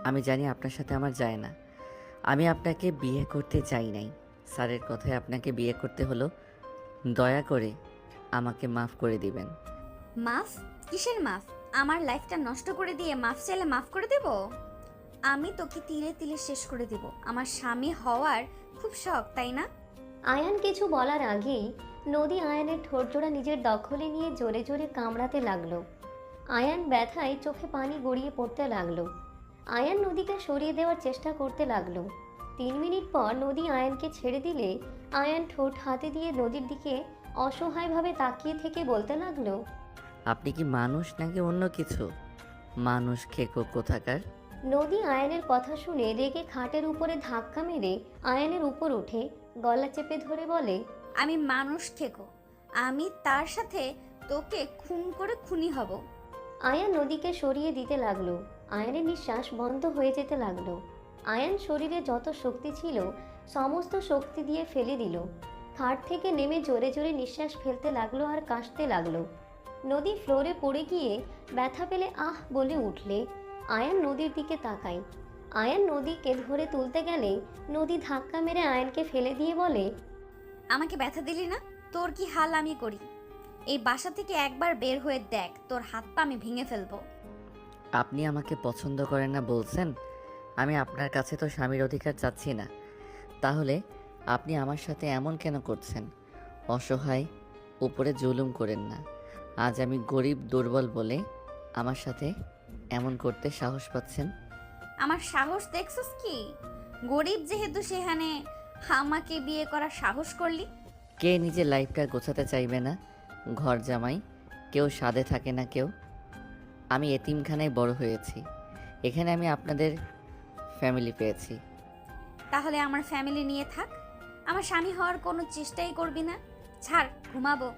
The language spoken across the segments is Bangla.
আমি জানি আপনার সাথে আমার যায় না। আমি আপনাকে বিয়ে করতে চাই নাই। স্যারের কথায় আপনাকে বিয়ে করতে হলো। দয়া করে আমাকে মাফ করে দিবেন। মাফ? কিসের মাফ? আমার লাইফটা নষ্ট করে দিয়ে মাফ চাইলে মাফ করে দেব? আমি তোকে তিলে তিলে শেষ করে দেব। আমার স্বামী হওয়ার খুব শখ, তাই না? আয়ান কিছু বলার আগেই নদী আয়ানের ঠোঁটজোড়া নিজের দখলে নিয়ে জোরে জোরে কামড়াতে লাগলো। আয়ান ব্যথায় চোখে পানি গড়িয়ে পড়তে লাগলো। আয়ান নদীকে সরিয়ে দেওয়ার চেষ্টা করতে লাগলো। 3 মিনিট পর নদী আয়ানকে ছেড়ে দিলে আয়ান ঠোঁট হাতে দিয়ে নদীর দিকে অসহায়ভাবে তাকিয়ে থেকে বলতে লাগলো, আপনি কি মানুষ নাকি অন্য কিছু? মানুষ খেকো কোথাকার। নদী আয়ানের কথা শুনে রেগে খাটের উপরে ধাক্কা মেরে আয়ানের উপর উঠে গলা চেপে ধরে বলে, আমি মানুষ থেকো, আমি তার সাথে তোকে খুন করে খুনি হব। আয়ান নদীকে সরিয়ে দিতে লাগলো। আয়ানের নিঃশ্বাস বন্ধ হয়ে যেতে লাগলো। আয়ান শরীরে যত শক্তি ছিল সমস্ত শক্তি দিয়ে ফেলে দিল। খাট থেকে নেমে জোরে জোরে নিঃশ্বাস ফেলতে লাগলো আর কাশতে লাগলো। নদী ফ্লোরে পড়ে গিয়ে ব্যথা পেলে আহ বলে উঠলে আয়ান নদীর দিকে তাকায়। আয়ান নদীকে ধরে তুলতে গেলে নদী ধাক্কা মেরে আয়ানকে ফেলে দিয়ে বলে, আমাকে ব্যথা দিলি না? তোর কি হাল আমি করি। এই বাসা থেকে একবার বের হয়ে দেখ, তোর হাত পা আমি ভেঙে ফেলবো। আপনি আমাকে পছন্দ করেন না বলছেন। আমি আপনার কাছে তো স্বামীর অধিকার চাচ্ছি না। তাহলে আপনি আমার সাথে এমন কেন করছেন? অসহায় উপরে জুলুম করেন না। আজ আমি গরিব দুর্বল বলে আমার সাথে এমন করতে সাহস পাচ্ছেন। আমার সাহস দেখছস কি? গরিব যেহেতু সেখানে আমাকে বিয়ে করার সাহস করলি। কে নিজের লাইফটা গোছাতে চাইবে না? ঘর জামাই কেউ সাধে থাকে না কেউ। আমি এতিমখানায় বড় হয়েছি। এখানে আমি আপনাদের ফ্যামিলি পেয়েছি। তাহলে আমার ফ্যামিলি নিয়ে থাক, আমার স্বামী হওয়ার কোনো চেষ্টাই করবি না। ছাড়, ঘুমাবো।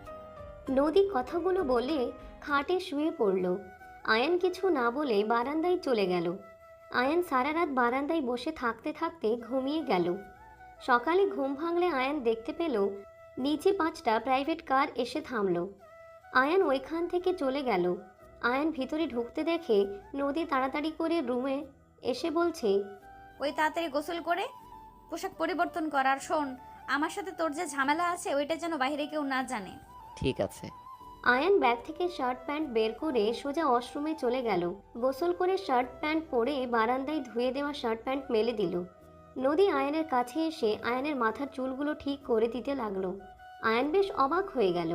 নদী কথাগুলো বলে খাটে শুয়ে পড়ল। আয়ান কিছু না বলে বারান্দায় চলে গেল। আয়ান সারা রাত বারান্দায় বসে থাকতে থাকতে ঘুমিয়ে গেল। সকালে ঘুম ভাঙলে আয়ান দেখতে পেল নিচে 5টা প্রাইভেট কার এসে থামল। আয়ান ওইখান থেকে চলে গেল। আয়ান ভিতরে ঢুকতে দেখে নদী তাড়াতাড়ি করে রুমে এসে বলছে, ওই তাড়াতাড়ি গোসল করে পোশাক পরিবর্তন কর। আর শোন, আমার সাথে তোর যে ঝামেলা আছে ওইটা যেন বাইরে কেউ না জানে। ঠিক আছে। আয়ান ব্যাগ থেকে শার্ট প্যান্ট বের করে সোজা ওয়াশরুমে চলে গেল। গোসল করে শার্ট প্যান্ট পরে বারান্দায় ধুয়ে দেওয়া শার্ট প্যান্ট মেলে দিল। নদী আয়ানের কাছে এসে আয়ানের মাথার চুলগুলো ঠিক করে দিতে লাগলো। আয়ান বেশ অবাক হয়ে গেল।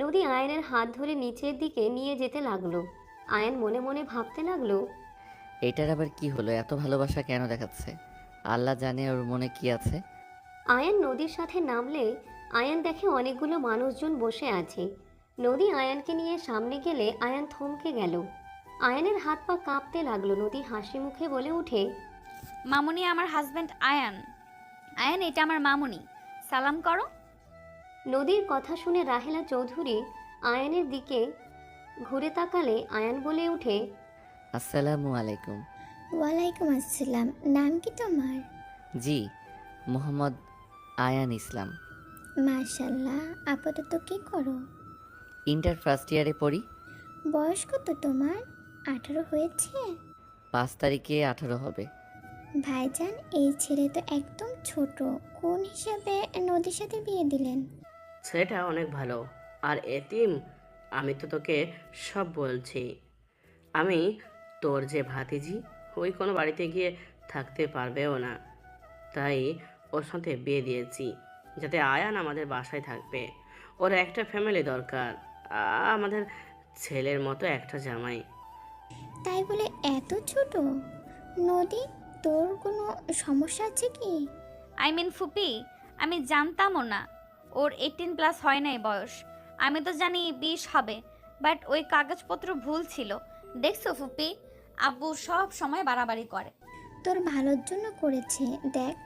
নদী আয়ানের হাত ধরে নিচের দিকে নিয়ে যেতে লাগলো। আয়ান মনে মনে ভাবতে লাগলো, এটার আবার কি হলো? এত ভালোবাসা কেন দেখাচ্ছে? আল্লাহ জানে ওর মনে কি আছে। আয়ান নদীর সাথে নামলে আয়ান দেখে অনেকগুলো মানুষজন বসে আছে। নদী আয়ানকে নিয়ে সামনে গেলে আয়ান থমকে গেল। আয়ানের হাত পা কাঁপতে লাগলো। নদী হাসি মুখে বলে উঠে, মামুনি আমার হাজবেন্ড আয়ান। আয়ান, এটা আমার মামুনি, সালাম করো। নদীর কথা শুনে রাহেলা চৌধুরী আয়ানের দিকে ঘুরে তাকালে আয়ান বলে উঠে, আসসালামু আলাইকুম। ওয়ালাইকুম আসসালাম। নাম কি তোমার? জি, মোহাম্মদ আয়ান ইসলাম। মাশাল্লাহ। আপাতত কি করো? ইন্টার ফার্স্ট ইয়ারে পড়ি। বয়স কত তোমার? 18 হয়েছে? 5 তারিখে 18 হবে। ভাইজান, এই ছেলে তো একদম ছোট। কোন হিসাবে নদীর সাথে বিয়ে দিলেন? ছেলেটা অনেক ভালো আর এতিম। আমি তো তোকে সব বলছি। আমি তোর যে ভাতিজি, ওই কোনো বাড়িতে গিয়ে থাকতে পারবেও না, তাই ওর সাথে বিয়ে দিয়েছি যাতে আয়ান আমাদের বাসায় থাকবে। ওর একটা ফ্যামিলি দরকার, আমাদের ছেলের মতো একটা জামাই। তাই বলে এত ছোট? নদী, তোর কোনো সমস্যা আছে কি? আই মিন ফুপি, আমি জানতামও না ওর 18+ হয় নাই বয়স। আমি তো জানি 20 হবে, বাট ওই কাগজপত্র ভুল ছিল। দেখছো ফুপি, আব্বু সব সময় বাড়াবাড়ি করে। তোর ভালোর জন্য করেছে। দেখ,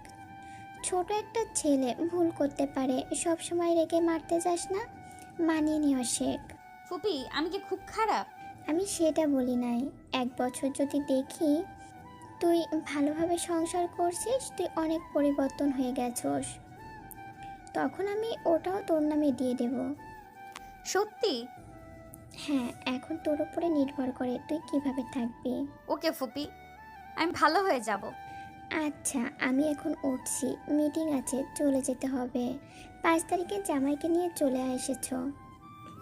ছোট একটা ছেলে ভুল করতে পারে। সব সময় রেগে মারতে যাস না, মানিয়ে নেওয়া শেখ। ফুপি, আমি কি খুব খারাপ? আমি সেটা বলি নাই। 1 বছর যদি দেখি তুই ভালোভাবে সংসার করছিস, তুই অনেক পরিবর্তন হয়ে গেছস, তখন আমি ওটাও তোর নামে দিয়ে দেব। সত্যি? হ্যাঁ, এখন তোর উপরে নির্ভর করে তুই কিভাবে থাকবি। ওকে ফুপি, আমি ভালো হয়ে যাব। আচ্ছা, আমি এখন উঠছি, মিটিং আছে, চলে যেতে হবে। 5 তারিখে জামাইকে নিয়ে চলে এসেছো।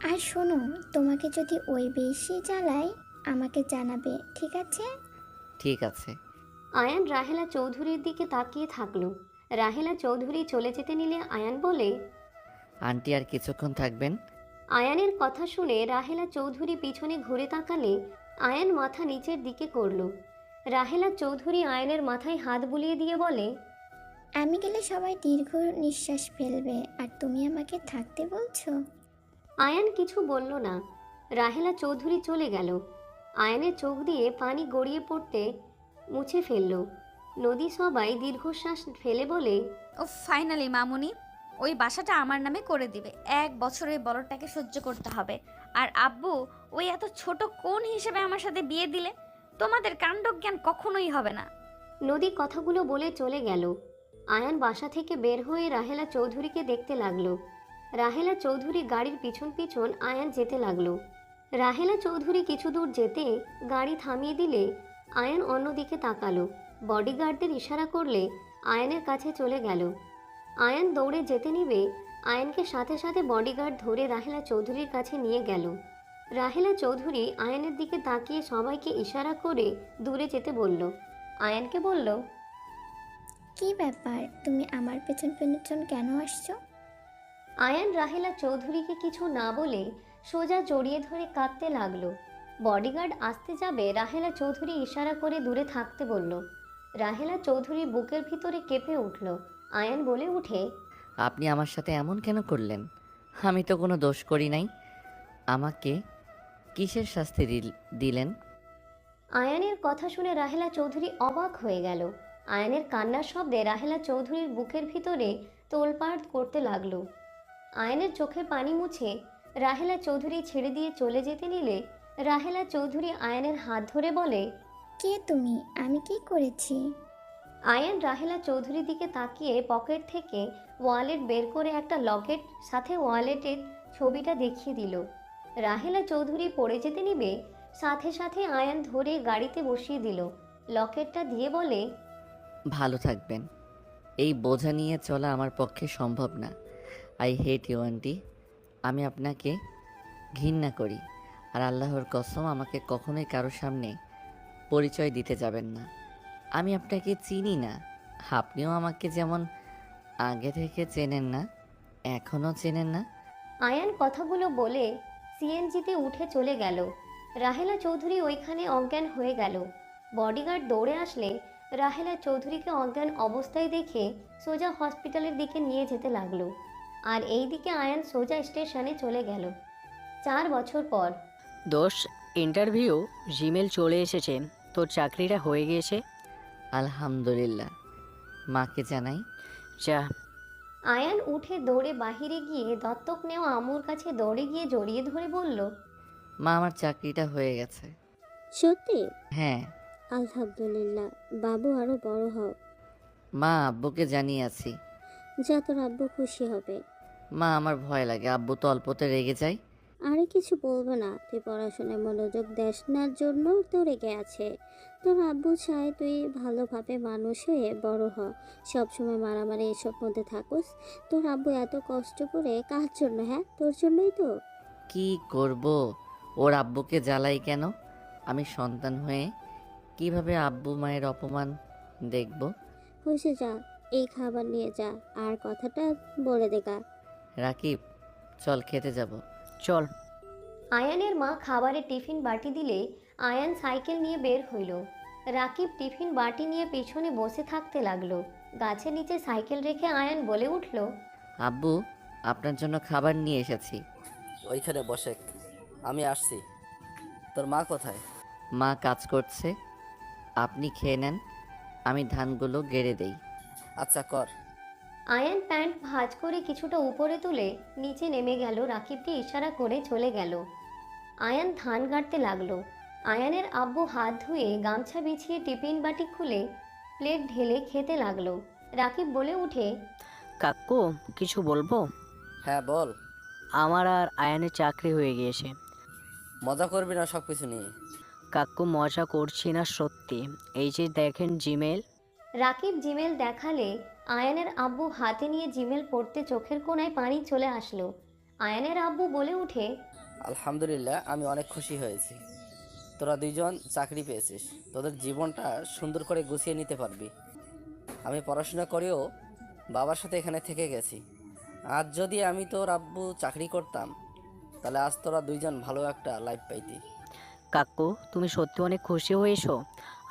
আর শোনো, তোমাকে যদি ওই বেশি জ্বালায় আমাকে জানাবে, ঠিক আছে? ঠিক আছে। আয়ান রাহেলা চৌধুরীর দিকে তাকিয়ে থাকলো। রাহেলা চৌধুরী চলে যেতে নিলে আয়ান বলে, আন্টি আর কিছুক্ষণ থাকবেন? আয়ানের কথা শুনে রাহেলা চৌধুরী পিছনে ঘুরে তাকালে আয়ান মাথা নিচের দিকে করলো। রাহেলা চৌধুরী আয়ানের মাথায় হাত বুলিয়ে দিয়ে বলে, আমি গেলে সবাই দীর্ঘ নিঃশ্বাস ফেলবে, আর তুমি আমাকে থাকতে বলছো? আয়ান কিছু বলল না। রাহেলা চৌধুরী চলে গেল। আয়ানের চোখ দিয়ে পানি গড়িয়ে পড়তে মুছে ফেলল। নদী সবাই দীর্ঘশ্বাস ফেলে বলে, ও ফাইনালি মামুনি ওই বাসাটা আমার নামে করে দিবে। 1 বছর ওই বড়টাকে সহ্য করতে হবে। আর আব্বু ওই এত ছোট কোন হিসেবে আমার সাথে বিয়ে দিলে? তোমাদের কাণ্ডজ্ঞান কখনোই হবে না। নদী কথাগুলো বলে চলে গেল। আয়ান বাসা থেকে বের হয়ে রাহেলা চৌধুরীকে দেখতে লাগলো। রাহেলা চৌধুরী গাড়ির পিছন পিছন আয়ান যেতে লাগলো। রাহেলা চৌধুরী কিছু দূর যেতে গাড়ি থামিয়ে দিলে আয়ান অন্যদিকে তাকালো। বডিগার্ডদের ইশারা করলে আয়ানের কাছে চলে গেল। আয়ান দৌড়ে যেতে নিবে, আয়ানকে সাথে সাথে বডিগার্ড ধরে রাহেলা চৌধুরীর কাছে নিয়ে গেল। রাহেলা চৌধুরী আয়ানের দিকে তাকিয়ে সবাইকে ইশারা করে দূরে যেতে বলল। আয়ানকে বলল, কি ব্যাপার, তুমি আমার পেছন পেছন কেন আসছো? আয়ান রাহেলা চৌধুরীকে কিছু না বলে সোজা জড়িয়ে ধরে কাঁদতে লাগলো। বডিগার্ড আসতে যাবে রাহেলা চৌধুরী ইশারা করে দূরে থাকতে বলল। রাহেলা চৌধুরী বুকের ভিতরে কেঁপে উঠল। আয়ান বলে উঠে, আপনি আমার সাথে এমন কেন করলেন? আমি তো কোনো দোষ করি নাই। আমাকে কিসের শাস্তি দিলেন? আয়ানের কথা শুনে রাহেলা চৌধুরী অবাক হয়ে গেল। আয়ানের কান্নার শব্দে রাহেলা চৌধুরীর বুকের ভিতরে তোলপাড় করতে লাগলো। আয়ানের চোখের পানি মুছে রাহেলা চৌধুরী ছেড়ে দিয়ে চলে যেতে নিলে রাহেলা চৌধুরী আয়ানের হাত ধরে বলে, কে তুমি? আমি কি করেছি? আয়ান রাহেলা চৌধুরীর দিকে তাকিয়ে পকেট থেকে ওয়ালেট বের করে একটা লকেট সাথে ওয়ালেটের ছবিটা দেখিয়ে দিল। রাহেলা চৌধুরী পড়ে যেতে নিবে, সাথে সাথে আয়ান ধরে গাড়িতে বসিয়ে দিল। লকেটটা দিয়ে বলে, ভালো থাকবেন। এই বোঝা নিয়ে চলা আমার পক্ষে সম্ভব না। I hate you aunty. আমি আপনাকে ঘৃণা করি। আর আল্লাহর কসম, আমাকে কখনোই কারোর সামনে পরিচয় দিতে যাবেন না। আমি আপনাকে চিনি না। আপনিও আমাকে যেমন আগে থেকে চেনেন না, এখনও চেনেন না। আয়ান কথাগুলো বলে সিএনজিতে উঠে চলে গেল। রাহেলা চৌধুরী ওইখানে অজ্ঞান হয়ে গেল। বডিগার্ড দৌড়ে আসলে রাহেলা চৌধুরীকে অজ্ঞান অবস্থায় দেখে সোজা হসপিটালের দিকে নিয়ে যেতে লাগলো। আর এই দিকে আয়ান সোজা স্টেশনে চলে গেল। 4 বছর পর। দোষ, ইন্টারভিউ জিমেল চলে এসেছে, তোর চাকরিটা হয়ে গিয়েছে। আলহামদুলিল্লাহ। মাকে জানাই। যা। আয়ান উঠে দৌড়ে বাহিরে গিয়ে দত্তক নেওয়া আম্মুর কাছে দৌড়ে গিয়ে জড়িয়ে ধরে বলল, মা, আমার চাকরিটা হয়ে গেছে। সত্যি? হ্যাঁ আলহামদুলিল্লাহ। বাবু আরো বড় হও। মা, আব্বুকে জানিয়ে আছি। যা, তোর আব্বু খুশি হবে। মা, আমার ভয় লাগে, আব্বু তো অল্পতে রেগে যায়। আরে কিছু বলবো না, তুই পড়াশোনায় মনোযোগ দেস না জন্য তো রেগে আছে। তোর আব্বু চায় তুই ভালোভাবে মানুষ হয়ে বড় হ, সবসময় মারামারি এসব মধ্যে থাকুস। তোর আব্বু এত কষ্ট করে কার জন্য? হ্যাঁ, তোর জন্যই তো। কি করব? ওর আব্বুকে জ্বালাই কেন? আমি সন্তান হয়ে কিভাবে আব্বু মায়ের অপমান দেখব? হয়েছে, যা, এই খাবার নিয়ে যা, আর কথাটা বলে দেখা। রাকিব, চল খেতে যাব। চল। আয়ানের মা খাবারের টিফিন বাটি দিলে আয়ান সাইকেল নিয়ে বের হইল। রাকিব টিফিন বাটি নিয়ে পিছনে বসে থাকতে লাগলো। গাছের নিচে সাইকেল রেখে আয়ান বলে উঠল, আব্বু, আপনার জন্য খাবার নিয়ে এসেছি। ওইখানে বসে, আমি আসছি। তোর মা কোথায়? মা কাজ করছে, আপনি খেয়ে নেন, আমি ধানগুলো গেড়ে দেই। আচ্ছা, কর। আয়ান প্যান্ট ভাঁজ করে কিছুটা উপরে তুলে নিচে নেমে গেল। রাকিবকে ইশারা করে চলে গেল। আয়ান ধান গাড়তে লাগলো। আয়ানের আব্বু হাত ধুয়ে গামছা বিছিয়ে টিফিন বাটি খুলে প্লেট ঢেলে খেতে লাগলো। রাকিব বলে উঠে, কাকু, কিছু বলবো? হ্যাঁ, বল। আমার আর আয়ানের চাকরি হয়ে গিয়েছে। মজা করবি না সব কিছু নিয়ে? কাকু মজা করছি না সত্যি। এই যে দেখেন জিমেল। রাকিব জিমেল দেখালে আয়ানের আব্বু হাতে নিয়ে জিমেল পড়তে চোখের কোণায় পানি চলে আসলো। আয়ানের আব্বু বলে উঠে, আলহামদুলিল্লাহ, আমি অনেক খুশি হয়েছি। তোরা দুইজন চাকরি পেয়েছিস, তোদের জীবনটা সুন্দর করে গুছিয়ে নিতে পারবি। আমি পড়াশোনা করেও বাবার সাথে এখানে থেকে গেছি। আজ যদি আমি তোর আব্বু চাকরি করতাম, তাহলে আজ তোরা দুইজন ভালো একটা লাইফ পাইতি। কাকু তুমি সত্যি অনেক খুশি হয়েছো?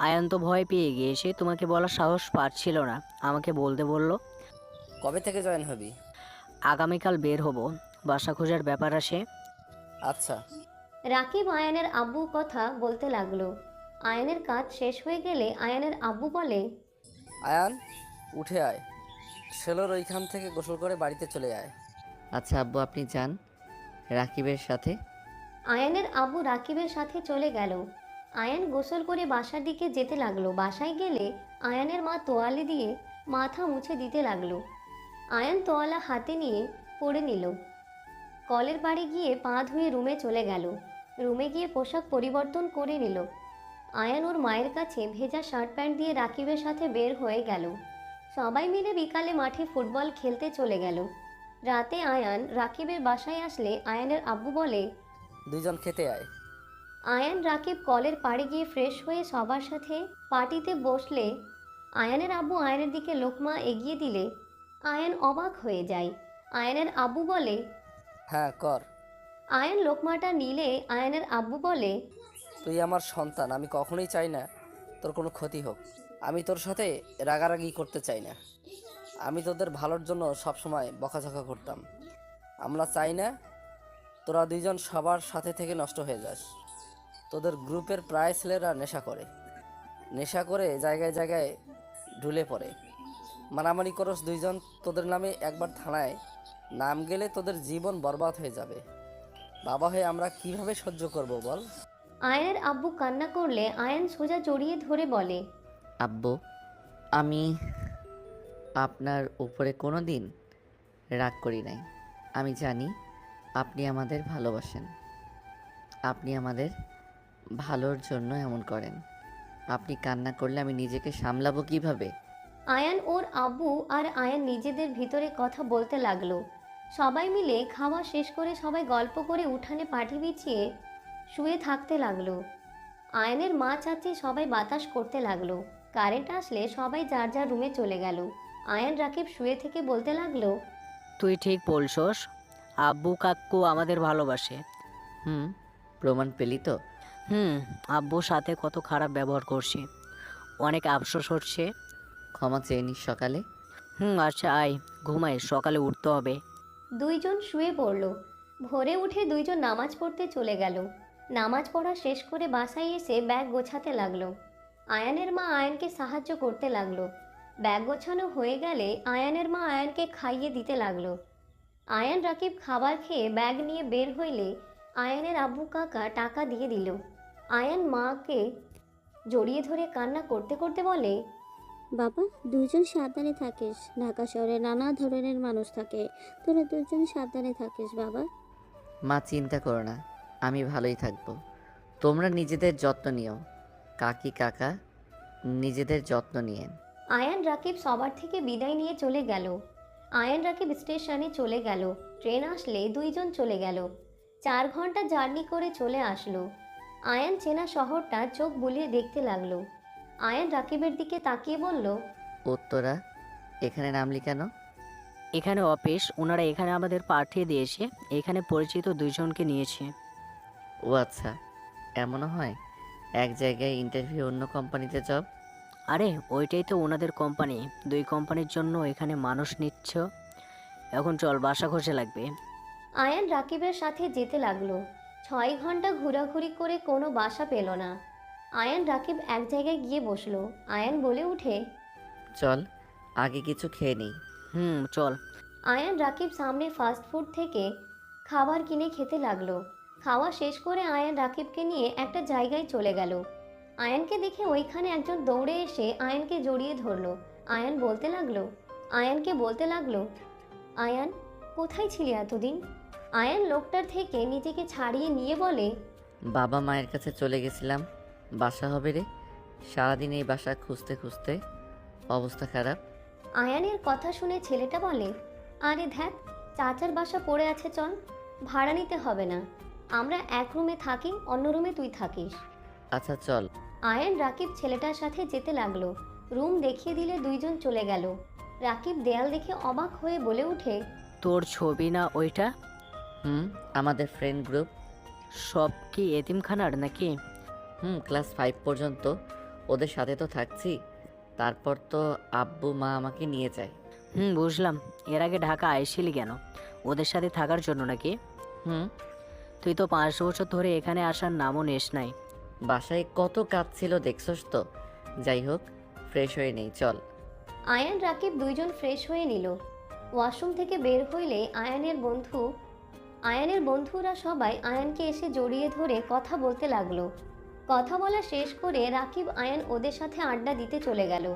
আয়ান তো ভয় পেয়ে গিয়েছে, তোমাকে বলার সাহস পাচ্ছিল না, আমাকে বলতে বলল। কবে থেকে জয়েন হবি? আগামীকাল বের হব, বাসা খোঁজার ব্যাপার আসে। আচ্ছা। রাকিব আয়ানের আব্বুর কথা বলতে লাগলো। আয়ানের কাজ শেষ হয়ে গেলে আয়ানের আব্বু বলে, আয়ান, উঠে আয়, সেলোর ওইখান থেকে গোসল করে বাড়িতে চলে আয়। আচ্ছা আব্বু, আপনি যান রাকিবের সাথে। আয়ানের আব্বু রাকিবের সাথে চলে গেল। আয়ান গোসল করে বাসার দিকে যেতে লাগলো। বাসায় গেলে আয়ানের মা তোয়ালে দিয়ে মাথা মুছে দিতে লাগলো। আয়ান তোয়ালা হাতে নিয়ে পড়ে নিল। কলের পাড়ে গিয়ে পা ধুয়ে রুমে চলে গেল। রুমে গিয়ে পোশাক পরিবর্তন করে নিল। আয়ান ওর মায়ের কাছে ভেজা শার্ট প্যান্ট দিয়ে রাকিবের সাথে বের হয়ে গেল। সবাই মিলে বিকালে মাঠে ফুটবল খেলতে চলে গেল। রাতে আয়ান রাকিবের বাসায় আসলে আয়ানের আব্বু বলে, দুইজন খেতে আয়। আয়ান রাকিব কলের পাড়ে গিয়ে ফ্রেশ হয়ে সবার সাথে পার্টিতে বসলে আয়ানের আব্বু আয়ানের দিকে লোকমা এগিয়ে দিলে আয়ান অবাক হয়ে যায়। আয়ানের আব্বু বলে, হ্যাঁ কর। আয়ান লোকমাটা নিলে আয়ানের আব্বু বলে, তুই আমার সন্তান, আমি কখনোই চাই না তোর কোনো ক্ষতি হোক। আমি তোর সাথে রাগারাগি করতে চাই না। আমি তোদের ভালোর জন্য সবসময় বকাঝকা করতাম। আমরা চাই না তোরা দুইজন সবার সাথে থেকে নষ্ট হয়ে যাস। তোদের গ্রুপের প্রায় ছেলেরা নেশা করে জায়গায় জায়গায় ঢুলে পড়ে। মারামারি করস দুইজন, তোদের নামে একবার থানায় নাম গেলে তোদের জীবন বরবাদ হয়ে যাবে। বাবা হয়ে আমরা কিভাবে সহ্য করব বল? আয়ানের আব্বু কান্না করলে আয়ান সোজা জড়িয়ে ধরে বলে, আব্বু, আমি আপনার উপরে কোনো দিন রাগ করি নাই। আমি জানি আপনি আমাদের ভালোবাসেন। আপনি আমাদের ভালোর জন্য এমন করেন। আপনি কান্না করলে আমি নিজেকে সামলাবো কিভাবে? আয়ান ওর আব্বু আর আয়ান নিজেদের ভিতরে কথা বলতে লাগলো। সবাই মিলে খাওয়া শেষ করে সবাই গল্প করে উঠানে পাটি বিছিয়ে শুয়ে থাকতে লাগলো। আয়ানের মা চাচি সবাই বাতাস করতে লাগলো। কারেন্ট আসলে সবাই যার যার রুমে চলে গেল। আয়ান রাকিব শুয়ে থেকে বলতে লাগলো, তুই ঠিক বলছস, আব্বু কাকু আমাদের ভালোবাসে। প্রমাণ পেলি তো? আব্বুর সাথে কত খারাপ ব্যবহার করছি, অনেক আফসোস হচ্ছে। ক্ষমা চেয়ে নিস সকালে। আচ্ছা আয় ঘুমাই, সকালে উঠতে হবে। দুইজন শুয়ে পড়ল। ভোরে উঠে দুইজন নামাজ পড়তে চলে গেল। নামাজ পড়া শেষ করে বাসায় এসে ব্যাগ গোছাতে লাগলো। আয়ানের মা আয়ানকে সাহায্য করতে লাগলো। ব্যাগ গোছানো হয়ে গেলে আয়ানের মা আয়ানকে খাইয়ে দিতে লাগলো। আয়ান রাকিব খাবার খেয়ে ব্যাগ নিয়ে বের হইলে আয়ানের আব্বু কাকা টাকা দিয়ে দিল। আয়ান মাকে জড়িয়ে ধরে কান্না করতে করতে বলে, বাবা, দুজন সাবধানে থাকিস। ঢাকা শহরে নানা ধরনের মানুষ থাকে, তোরা দুজন সাবধানে থাকিস বাবা। মা চিন্তা করো না, আমি ভালোই থাকবো। তোমরা নিজেদের যত্ন নিও। কাকি কাকা নিজেদের যত্ন নিয়েন। আয়ান রাকিব সবার থেকে বিদায় নিয়ে চলে গেল। আয়ান রাকিব স্টেশনে চলে গেল। ট্রেন আসলে দুইজন চলে গেল। 4 ঘন্টা জার্নি করে চলে আসলো। আয়ান চেনা শহরটা চোখ বুলিয়ে দেখতে লাগলো। আয়ান রাকিবের দিকে তাকিয়ে বলল, উত্তরা, এখানে নামলি কেন? এখানে অফিস, ওনারা এখানে আমাদের পাঠিয়ে দিয়েছে। এখানে পরিচিত দুইজনকে নিয়েছে। ও আচ্ছা, এমনও হয়। এক জায়গায় ইন্টারভিউ, অন্য কোম্পানিতে জব। আরে ওইটাই তো ওনাদের কোম্পানি, 2 কোম্পানির জন্য এখানে মানুষ নিচ্ছ। এখন চল, বাসা খোঁজে লাগবে। আয়ান রাকিবের সাথে যেতে লাগলো। 6 ঘন্টা ঘোরাঘুরি করে কোনো বাসা পেল না। আয়ান রাকিব এক জায়গায় গিয়ে বসলো। আয়ান বলে উঠে, চল আগে কিছু খেয়ে নিই। চল। আয়ান রাকিব সামনে ফাস্ট ফুড থেকে খাবার কিনে খেতে লাগলো। খাওয়া শেষ করে আয়ান রাকিবকে নিয়ে একটা জায়গায় চলে গেল। আয়ানকে দেখে ওইখানে একজন দৌড়ে এসে আয়ানকে জড়িয়ে ধরলো। আয়ানকে বলতে লাগলো, আয়ান, কোথায় ছিলি এতদিন? আয়ান লোকটার থেকে নিজেকে ছাড়িয়ে নিয়ে বলে, বাবা মায়ের কাছে চলে গেছিলাম, বাসা হবে রে? সারাদিন এই বাসা খুঁজতে খুঁজতে অবস্থা খারাপ। আয়ানের কথা শুনে ছেলেটা বলে, আরে ধ্যাত, চাচার বাসা পড়ে আছে, চল, ভাড়া নিতে হবে না, আমরা এক রুমে থাকি, অন্য রুমে তুই থাকিস। আচ্ছা চল। আয়ান রাকিব ছেলেটার সাথে যেতে লাগলো। রুম দেখিয়ে দিলে দুইজন চলে গেল। রাকিব দেয়াল দেখে অবাক হয়ে বলে উঠে, তোর ছবি না ওইটা? হুম, আমাদের ফ্রেন্ড গ্রুপ। সব কি এতিমখানার নাকি? ক্লাস 5 পর্যন্ত ওদের সাথে তো থাকছি, তারপর তো আব্বু মা আমাকে নিয়ে যায়। বুঝলাম। এর আগে ঢাকা আইসিলি কেন? ওদের সাথে থাকার জন্য নাকি? হুম। তুই তো 5 বছর ধরে এখানে আসার নামও নেস নাই। বাসায় কত কাজ ছিল দেখছস তো। যাই হোক, ফ্রেশ হয়ে নেই, চল। আয়ান রাকিব দুইজন ফ্রেশ হয়ে নিল। ওয়াশরুম থেকে বের হইলে আয়ানের বন্ধুরা সবাই আয়ানকে এসে জড়িয়ে ধরে কথা বলতে লাগলো। কথা বলা শেষ করে রাকিব আয়ান ওদের সাথে আড্ডা দিতে চলে গেল।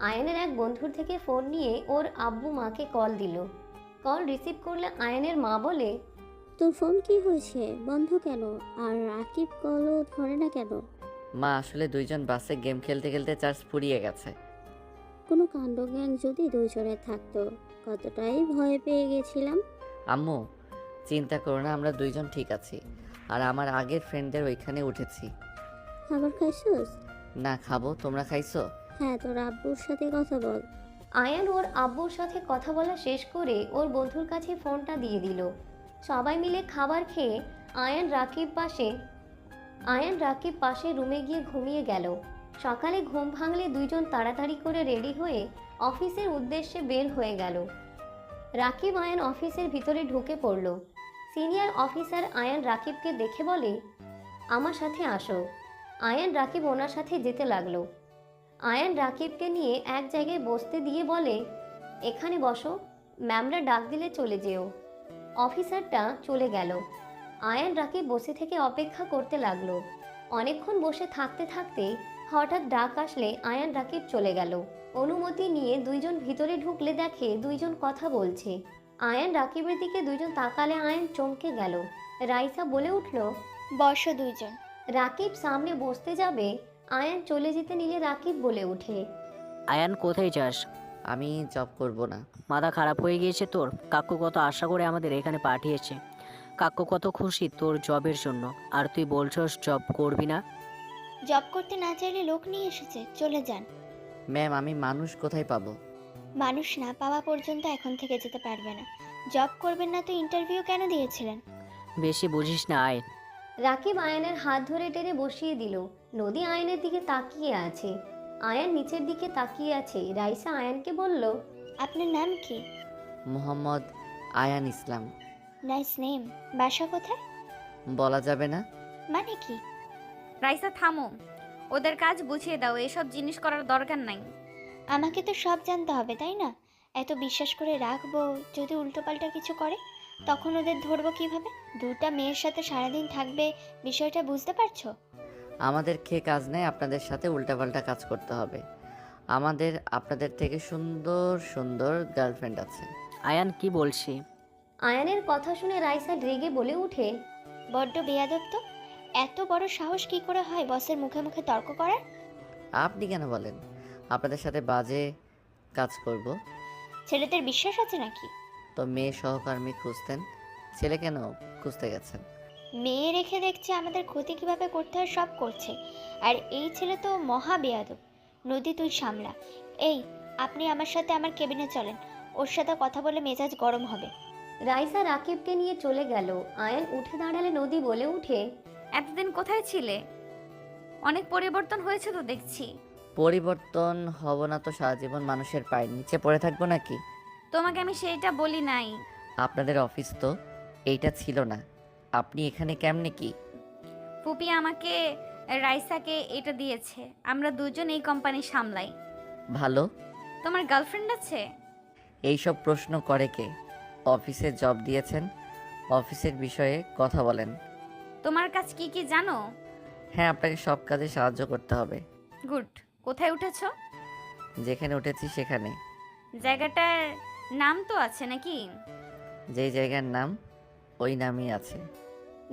আয়ানের এক বন্ধুর থেকে ফোন নিয়ে ওর আব্বু মাকে কল দিল। কল রিসিভ করলে আয়ানের মা বলে, তোর ফোন কি হয়েছে, বন্ধ কেন? আর রাকিব কলও ধরে না কেন? মা, আসলে দুইজন বাসে গেম খেলতে খেলতে চার্জ ফুরিয়ে গেছে। কোনো কাণ্ডজ্ঞান যদি দুজনে থাকতো, কতটাই ভয় পেয়ে গেছিলাম। আম্মু, চিন্তা করো না, আমরা দুইজন ঠিক আছি। আর আমার আগের ফ্রেন্ডদের ওইখানে উঠেছি। খাবার খাইছস? না, খাবো। তোমরা খাইছো? হ্যাঁ, তোর আব্বুর সাথে কথা বল। আয়ান ওর আব্বুর সাথে কথা বলা শেষ করে ওর বন্ধুর কাছে ফোনটা দিয়ে দিল। সবাই মিলে খাবার খেয়ে আয়ান রাকিব পাশে রুমে গিয়ে ঘুমিয়ে গেল। সকালে ঘুম ভাঙলে দুইজন তাড়াতাড়ি করে রেডি হয়ে অফিসের উদ্দেশ্যে বের হয়ে গেল। রাকিব আয়ান অফিসের ভিতরে ঢুকে পড়ল। সিনিয়র অফিসার আয়ান রাকিবকে দেখে বলে, আমার সাথে আসো। আয়ান রাকিব ওনার সাথে যেতে লাগলো। আয়ান রাকিবকে নিয়ে এক জায়গায় বসতে দিয়ে বলে, এখানে বসো, ম্যামরা ডাক দিলে চলে যেও। অফিসারটা চলে গেল। আয়ান রাকিব বসে থেকে অপেক্ষা করতে লাগলো। অনেকক্ষণ বসে থাকতে থাকতে হঠাৎ ডাক আসলে আয়ান রাকিব চলে গেল। অনুমতি নিয়ে দুইজন ভিতরে ঢুকলে দেখে দুইজন কথা বলছে। আয়ান রাকিবের দিকে দুইজন তাকালে আয়ান চমকে গেল। রাইসা বলে উঠল, বসো দুইজন। রাকিব সামনে বসতে যাবে, আয়ান চলে যেতে নিলে রাকিব বলে ওঠে, আয়ান, কোথায় যাস? আমি জব করব না। মাথা খারাপ হয়ে গিয়েছে তোর? কাকু কত আশা করে আমাদের এখানে পাঠিয়েছে। কাকু কত খুশি তোর জবের জন্য, আর তুই বলছস জব করবি না? জব করতে না চাইলে লোক নিয়ে এসেছে, চলে যান। ম্যাম, আমি মানুষ কোথায় পাবো? মানুষ না পাওয়া পর্যন্ত এখন থেকে যেতে পারবে না। জব করবেন না তো ইন্টারভিউ কেন দিয়েছিলেন? বেশি বুঝিস না, আয়। রাকিব আয়ানের হাত ধরে টেনে বসিয়ে দিল। নদী আয়ানের দিকে তাকিয়ে আছে। আয়ান নিচের দিকে তাকিয়ে আছে। রাইসা আয়ানকে বলল, আপনার নাম কি? মোহাম্মদ আয়ান ইসলাম। Nice name. বাসা কোথায়? বলা যাবে না। মানে কি? রাইসা, থামো, ওদের কাজ বুঝিয়ে দাও, এসব জিনিস করার দরকার নাই। আমাকে তো সব জানতে হবে, তাই না? এত বিশ্বাস করে রাখবো, যদি উল্টোপাল্টা কিছু করে তখন ওদের ধরবো কিভাবে? দুটা মেয়ের সাথে সারাদিন থাকবে, বিষয়টা বুঝতে পারছো? আমাদের খেয়ে কাজ নেই, আপনাদের সাথে উল্টাপাল্টা কাজ করতে হবে। আমাদের আপনাদের থেকে সুন্দর সুন্দর গার্লফ্রেন্ড আছে। আয়ান, কি বলছি? আয়ানের কথা শুনে রাইসা রেগে বলে উঠে, বড্ড বেয়াদব তো। এত বড় সাহস কি করে হয় বসের মুখে মুখে তর্ক করার? আপনি কেন বলেন? আপনাদের সাথে বাজে কাজ করব? ছেলেদের বিশ্বাস আছে নাকি? তো মেয়ে সহকর্মী খুঁজতেন, ছেলে কেন খুঁজতে গেছেন? মেয়ে রেখে দেখছে আমাদের ক্ষতি কিভাবে করতে হয় সব করছে, আর এই ছেলে তো মহা বেয়াদব। নদী, তুই সামলা। এই, আপনি আমার সাথে আমার কেবিনে চলেন, ওর সাথে কথা বলে মেজাজ গরম হবে। রাইসা রাকিবকে নিয়ে চলে গেল। আয়ান উঠে দাঁড়ালে নদী বলে উঠে, এতদিন কোথায় ছিলে? অনেক পরিবর্তন হয়েছে তো দেখছি। পরিবর্তন হব না তো সারা জীবন মানুষের পায়ের নিচে পড়ে থাকবো নাকি? তোমাকে আমি সেইটা বলি নাই। আপনাদের অফিস তো এইটা ছিল না, আপনি এখানে কেমনে কি? ফুপি আমাকে রাইসাকে এটা দিয়েছে, আমরা দুজন এই কোম্পানি সামলাই। ভালো। তোমার গার্লফ্রেন্ড আছে? এইসব প্রশ্ন করে কে? অফিসে জব দিয়েছেন, অফিসের বিষয়ে কথা বলেন। তোমার কাজ কি কি জানো? হ্যাঁ, আপনাকে সব কাজে সাহায্য করতে হবে। গুড। কোথায় উঠেছো? যেখানে উঠেছি সেখানে। জায়গাটার নাম তো আছে নাকি? যেই জায়গার নাম ওই নামই আছে।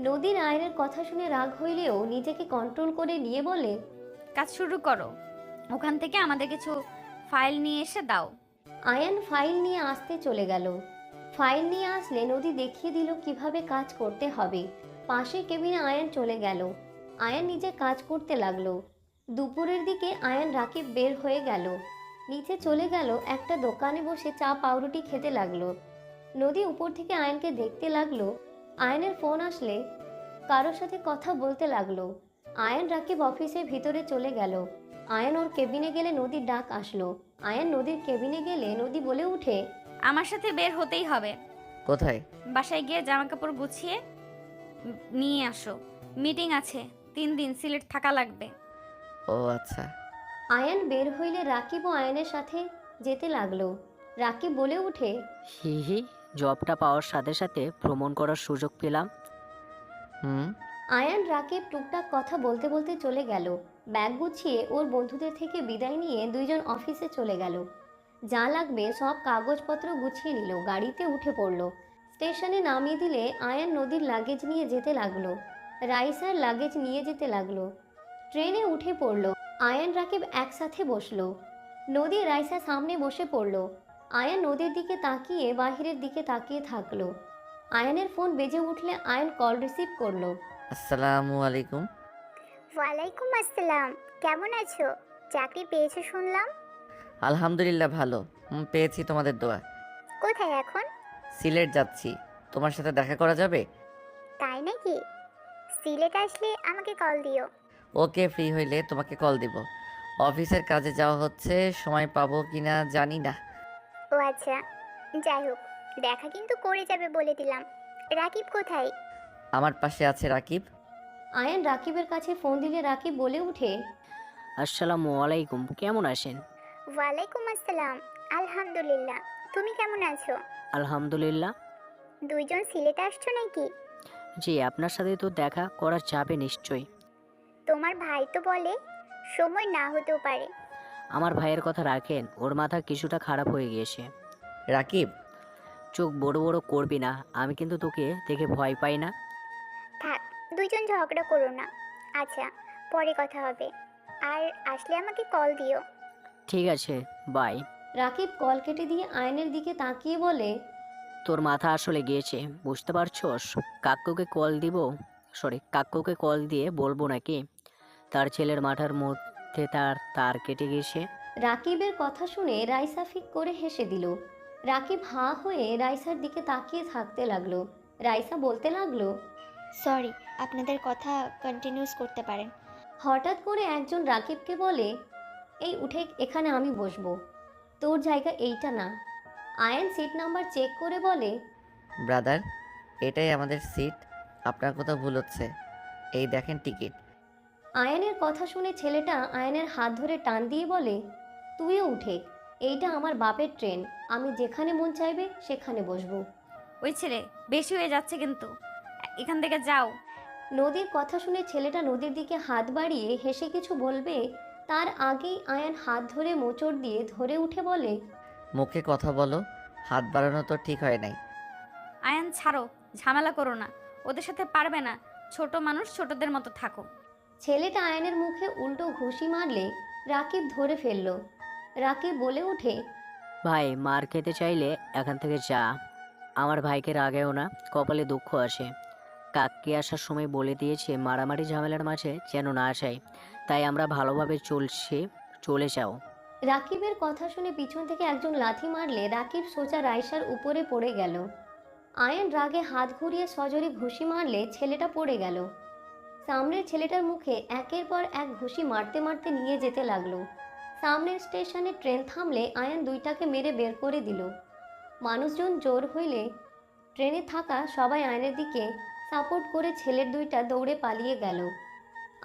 নদীর আয়নের কথা শুনে রাগ হইলেও নিজেকে কন্ট্রোল করে নিয়ে বলে, কাজ শুরু করো। ওখান থেকে আমাদের কিছু ফাইল নিয়ে এসে দাও। আয়ান ফাইল নিয়ে আসতে চলে গেল। ফাইল নিয়ে আসলে নদী দেখিয়ে দিল কিভাবে কাজ করতে হবে। পাশে কেবিনে আয়ান চলে গেল। আয়ান নিজে কাজ করতে লাগলো। দুপুরের দিকে আয়ান রাকিব বের হয়ে গেল। নিচে চলে গেল, একটা দোকানে বসে চা পাউরুটি খেতে লাগলো। নদী উপর থেকে আয়ানকে দেখতে লাগলো। আয়ানের ফোন আসলে কারোর সাথে কথা বলতে লাগলো। আয়ান রাকিব অফিসের ভিতরে চলে গেল। আয়ান ওর কেবিনে গেলে নদীর ডাক আসলো। আয়ান নদীর কেবিনে গেলে নদী বলে উঠে, আমার সাথে বের হতেই হবে। কোথায়? বাসায় গিয়ে জামা কাপড় গুছিয়ে নিয়ে আসো। মিটিং আছে, 3 দিন সিলেট থাকা লাগবে। ও আচ্ছা। আয়ান বের হইলে রাকিব ও আয়ানের সাথে যেতে লাগলো। রাকিব বলে উঠে, হি হি, জবটা পাওয়ার সাথে সাথে ভ্রমণ করার সুযোগ পেলাম। হুম। আয়ান রাকিব টুকটাক কথা বলতে বলতে চলে গেল। ব্যাগ গুছিয়ে ওর বন্ধুদের থেকে বিদায় নিয়ে দুইজন অফিসে চলে গেল। যা লাগবে সব কাগজপত্র গুছিয়ে নিল, গাড়িতে উঠে পড়ল। স্টেশনে নামিয়ে দিলে আয়ান নদীর লাগেজ নিয়ে যেতে লাগলো। রাইসার লাগেজ নিয়ে যেতে লাগলো। ট্রেনে উঠে পড়ল। আয়ান রাকিব একসাথে বসলো। নদী রাইসা সামনে বসে পড়ল। আয়ান নদীর দিকে তাকিয়ে বাহিরের দিকে তাকিয়ে থাকলো। আয়ানের ফোন বেজে উঠলে আয়ান কল রিসিভ করলো। আসসালামু আলাইকুম। ওয়ালাইকুম আসসালাম, কেমন আছো? চাকরি পেয়েছো শুনলাম। আলহামদুলিল্লাহ ভালো। পেয়েছি তোমাদের দোয়া। কোথায় এখন? সিলেট যাচ্ছি, তোমার সাথে দেখা করা যাবে? তাই নাকি? সিলেট আসলে আমাকে কল দিও। ওকে, ফ্রি হইলে তোমাকে কল দিব। অফিসের কাজে যাওয়া হচ্ছে, সময় পাবো কিনা জানি না। ও আচ্ছা, যাই হোক, দেখা কিন্তু করে যাবে বলে দিলাম। রাকিব কোথায়? আমার পাশে আছে রাকিব। আয়ান রাকিবের কাছে ফোন দিলে রাকিব বলে উঠে, আসসালামু আলাইকুম, কেমন আছেন? ওয়ালাইকুম আসসালাম, আলহামদুলিল্লাহ। তুমি কেমন আছো? আলহামদুলিল্লাহ। দুইজন সিলেট আসছো নাকি? জি, আপনার সাথে তো দেখা করা যাবে নিশ্চয়ই। তোমার ভাই তো বলে সময় না হতেও পারে। আমার ভাইয়ের কথা রাখেন, ওর মাথা কিছুটা খারাপ হয়ে গিয়েছে। রাকিব, চোখ বড় বড় করবি না, আমি কিন্তু তোকে দেখে ভয় পাই না। থাক, দুইজন ঝগড়া করো না। আচ্ছা, পরে কথা হবে। আর আসলে আমাকে কল দিও। ঠিক আছে, বাই। রাকিব কল কেটে দিয়ে আয়নের দিকে তাকিয়ে বলে, তোর মাথা আসলে গিয়েছে, বুঝতে পারছোস? কাকুকে কল দিয়ে বলবো নাকি তার ছেলের মাথার মধ্যে তার তার কেটে গিয়েছে? রাকিবের কথা শুনে রাইসা ফিক করে হেসে দিল। রাকিব হাঁ হয়ে রাইসার দিকে তাকিয়ে থাকতে লাগলো। রাইসা বলতে লাগলো, সরি, আপনাদের কথা কন্টিনিউস করতে পারেন। হঠাৎ করে একজন রাকিবকে বলে, এই উঠে, এখানে আমি বসবো, তোর জায়গা এইটা না। আয়ন সিট নাম্বার চেক করে বলে, ব্রাদার, এটাই আমাদের সিট, আপনার কোথাও ভুল হচ্ছে। এই দেখেন টিকিট। আয়নের কথা শুনে ছেলেটা আয়নের হাত ধরে টান দিয়ে বলে, তুইও উঠে, এইটা আমার বাপের ট্রেন, আমি যেখানে মন চাইবে সেখানে বসবো। ওই ছেলে বেশি হয়ে যাচ্ছে কিন্তু, এখান থেকে যাও। নদীর কথা শুনে ছেলেটা নদীর দিকে হাত বাড়িয়ে হেসে কিছু বলবে, তার আগেই আয়ান হাত ধরে মোচড় দিয়ে ধরে উঠে বলে, মুখে কথা বলো, হাত বাড়ানো তো ঠিক হয় নাই। আয়ান ছাড়ো, ঝামেলা করো না, ওদের সাথে পারবে না। ছোট মানুষ, ছোটদের মতো থাকো। ছেলেটা আয়নের মুখে উল্টো ঘুষি মারলে রাকিব ধরে ফেলল। রাকিব বলে ওঠে, ভাই, মার খেতে চাইলে এখান থেকে যা। আমার ভাইকে রাগেও না, কপালে দুঃখ আসে। কাককে আসার সময় বলে দিয়েছে মারামারি ঝামেলার মাঝে যেন না আসাই, তাই আমরা ভালোভাবে চলে যাও। রাকিবের কথা শুনে পিছন থেকে একজন লাথি মারলে রাকিব সোজা রাইসার উপরে পড়ে গেল। আয়ন রাগে হাত ঘুরিয়ে সজোরে ঘুষি মারলে ছেলেটা পড়ে গেল। সামনের ছেলেটার মুখে একের পর এক ঘুষি মারতে মারতে নিয়ে যেতে লাগলো। সামনের স্টেশনে ট্রেন থামলে আয়ন দুইটাকে মেরে বের করে দিল। মানুষজন জোর হইলে ট্রেনে থাকা সবাই আয়নের দিকে সাপোর্ট করে ছেলের দুইটা দৌড়ে পালিয়ে গেল।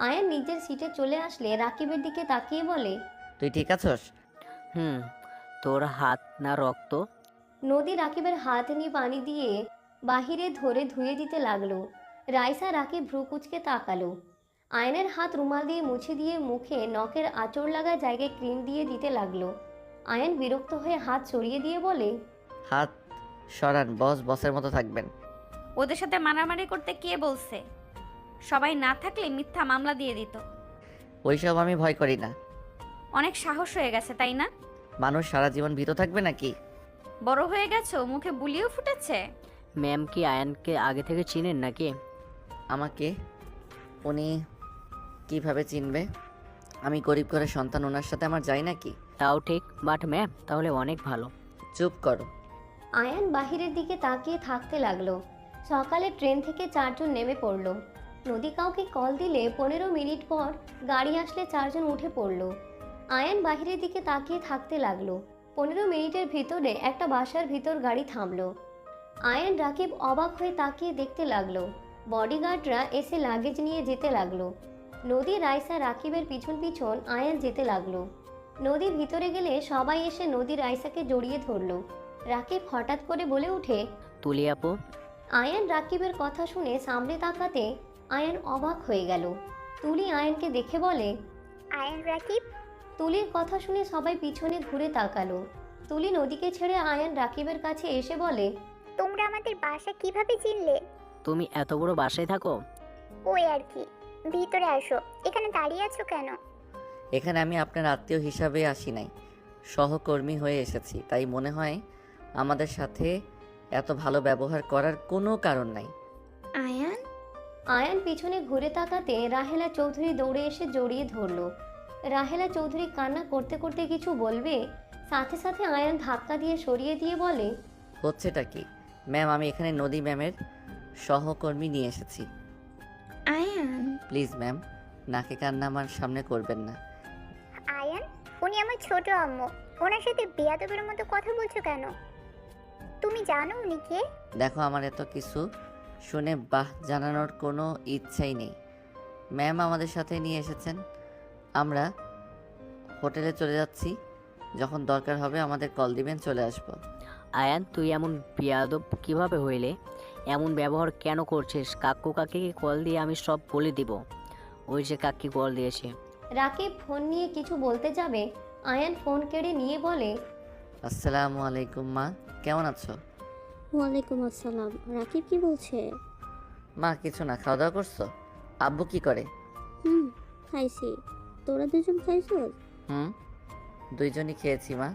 আয়ন নিজের সিটে চলে আসলে রাকিবের দিকে তাকিয়ে বলে, তুই ঠিক আছস? তোর হাত না রক্ত? নদী রাকিবের হাত নিয়ে পানি দিয়ে বাহিরে ধরে ধুয়ে দিতে লাগলো। রাইসা রাকিব ভ্রু কুচকে তাকালো। আয়নের হাত রুমাল দিয়ে মুছে দিয়ে মুখে নখের আঁচড় লাগা জায়গায় ক্রিম দিয়ে দিতে লাগলো। আয়ন বিরক্ত হয়ে হাত সরিয়ে দিয়ে বলে, হাত সরান, বসের মতো থাকবেন। ওদের সাথে মারামারি করতে কে বলছে? সবাই না থাকলে মিথ্যা মামলা দিয়ে দিত। ওইসব আমি ভয় করি না। অনেক সাহস হয়ে গেছে, তাই না? মানুষ সারা জীবন ভীত থাকবে নাকি? বড় হয়ে গেছো, মুখে বুলিও ফুটেছে। ম্যাম কি আয়ানকে আগে থেকে চিনেন নাকি? আমাকে উনি কিভাবে চিনবে? আমি গরিব ঘরের সন্তান, ওনার সাথে আমার যাই নাকি? তাও ঠিক, বাট ম্যাম তাহলে অনেক ভালো। চুপ করো। আয়ান বাহিরের দিকে তাকিয়ে থাকতে লাগলো। সকালে ট্রেন থেকে 4 জন নেমে পড়ল। নদী কাউকে কল দিলে 15 মিনিট পর গাড়ি আসলে 4 জন উঠে পড়ল। আয়ান বাহিরের দিকে তাকিয়ে থাকতে লাগলো। 15 মিনিটের ভিতরে একটা বাসার ভিতর গাড়ি থামলো। আয়ান রাকিব অবাক হয়ে তাকিয়ে দেখতে লাগলো। বডিগার্ডরা এসে লাগেজ নিয়ে যেতে লাগলো। নদী, রাইসা, রাকিবের পিছন পিছন আয়ান যেতে লাগলো। নদী ভিতরে গেলে সবাই এসে নদী রাইসাকে জড়িয়ে ধরলো। রাকিব হঠাৎ করে বলে উঠে, তুলি আপু। আয়ান রাকিবের কথা শুনে সামনে তাকাতে আয়ান অবাক হয়ে গেল। তুলি আয়ানকে দেখে বলে, আয়ান রাকিব। তুলির কথা শুনে সবাই পিছনে ঘুরে তাকালো। তুলি নদীকে ছেড়ে আয়ান রাকিবের কাছে এসে বলে, তোমরা আমাদের বাসা কিভাবে চিনলে? তুমি এত বড় বাসায় থাকো? ওই আর কি, ভিতরে আসো। এখানে দাঁড়িয়ে আছো কেন? এখানে আমি আপনার আত্মীয় হিসাবে আসি নাই, সহকর্মী হয়ে এসেছি। তাই মনে হয় আমাদের সাথে এত ভালো ব্যবহার করার কোনো কারণ নাই। আয়ান, আয়ান পিছনে ঘুরে তাকাতে রাহেলা চৌধুরী দৌড়ে এসে জড়িয়ে ধরলো। রাহেলা চৌধুরী কান্না করতে করতে কিছু বলবে, সাথে সাথে আয়ান ধাক্কা দিয়ে সরিয়ে দিয়ে বলে, হচ্ছেটা কি? ম্যাম, আমি এখানে নদী ম্যামের সহকর্মী নিয়ে এসেছি। আয়ান, প্লিজ ম্যাম, নাকে কান্না আমার সামনে করবেন না। আয়ান, উনি আমার ছোট আম্মু। ওনার সাথে বেয়াদবের মতো কথা বলছো কেন? তুমি জানো উনি কে? দেখো, আমার এত কিছু শুনে বাহ জানানোর কোনো ইচ্ছাই নেই। ম্যাম আমাদের সাথে নিয়ে এসেছেন, আমরা হোটেলে চলে যাচ্ছি। যখন দরকার হবে আমাদের কল দিবেন, চলে আসব। আয়ান, তুই এমন বেয়াদব কিভাবে হইলে? এমন ব্যবহার কেন করছিস? কাকু কাকিকে কল দিয়ে আমি সব বলে দিব। ওই যে কাকি কল দিয়েছে। রাকিব ফোন নিয়ে কিছু বলতে যাবে, আয়ান ফোন কেড়ে নিয়ে বলে, আসসালামু আলাইকুম মা, কেমন আছো? ওয়ালাইকুম আসসালাম। রাকিব কি বলছে? মা কিছু না, খাওয়া দাওয়া করছো? আব্বু কি করে? খাইছি। তোরা দুজন খাইছস? দুইজনই খেয়েছি মা।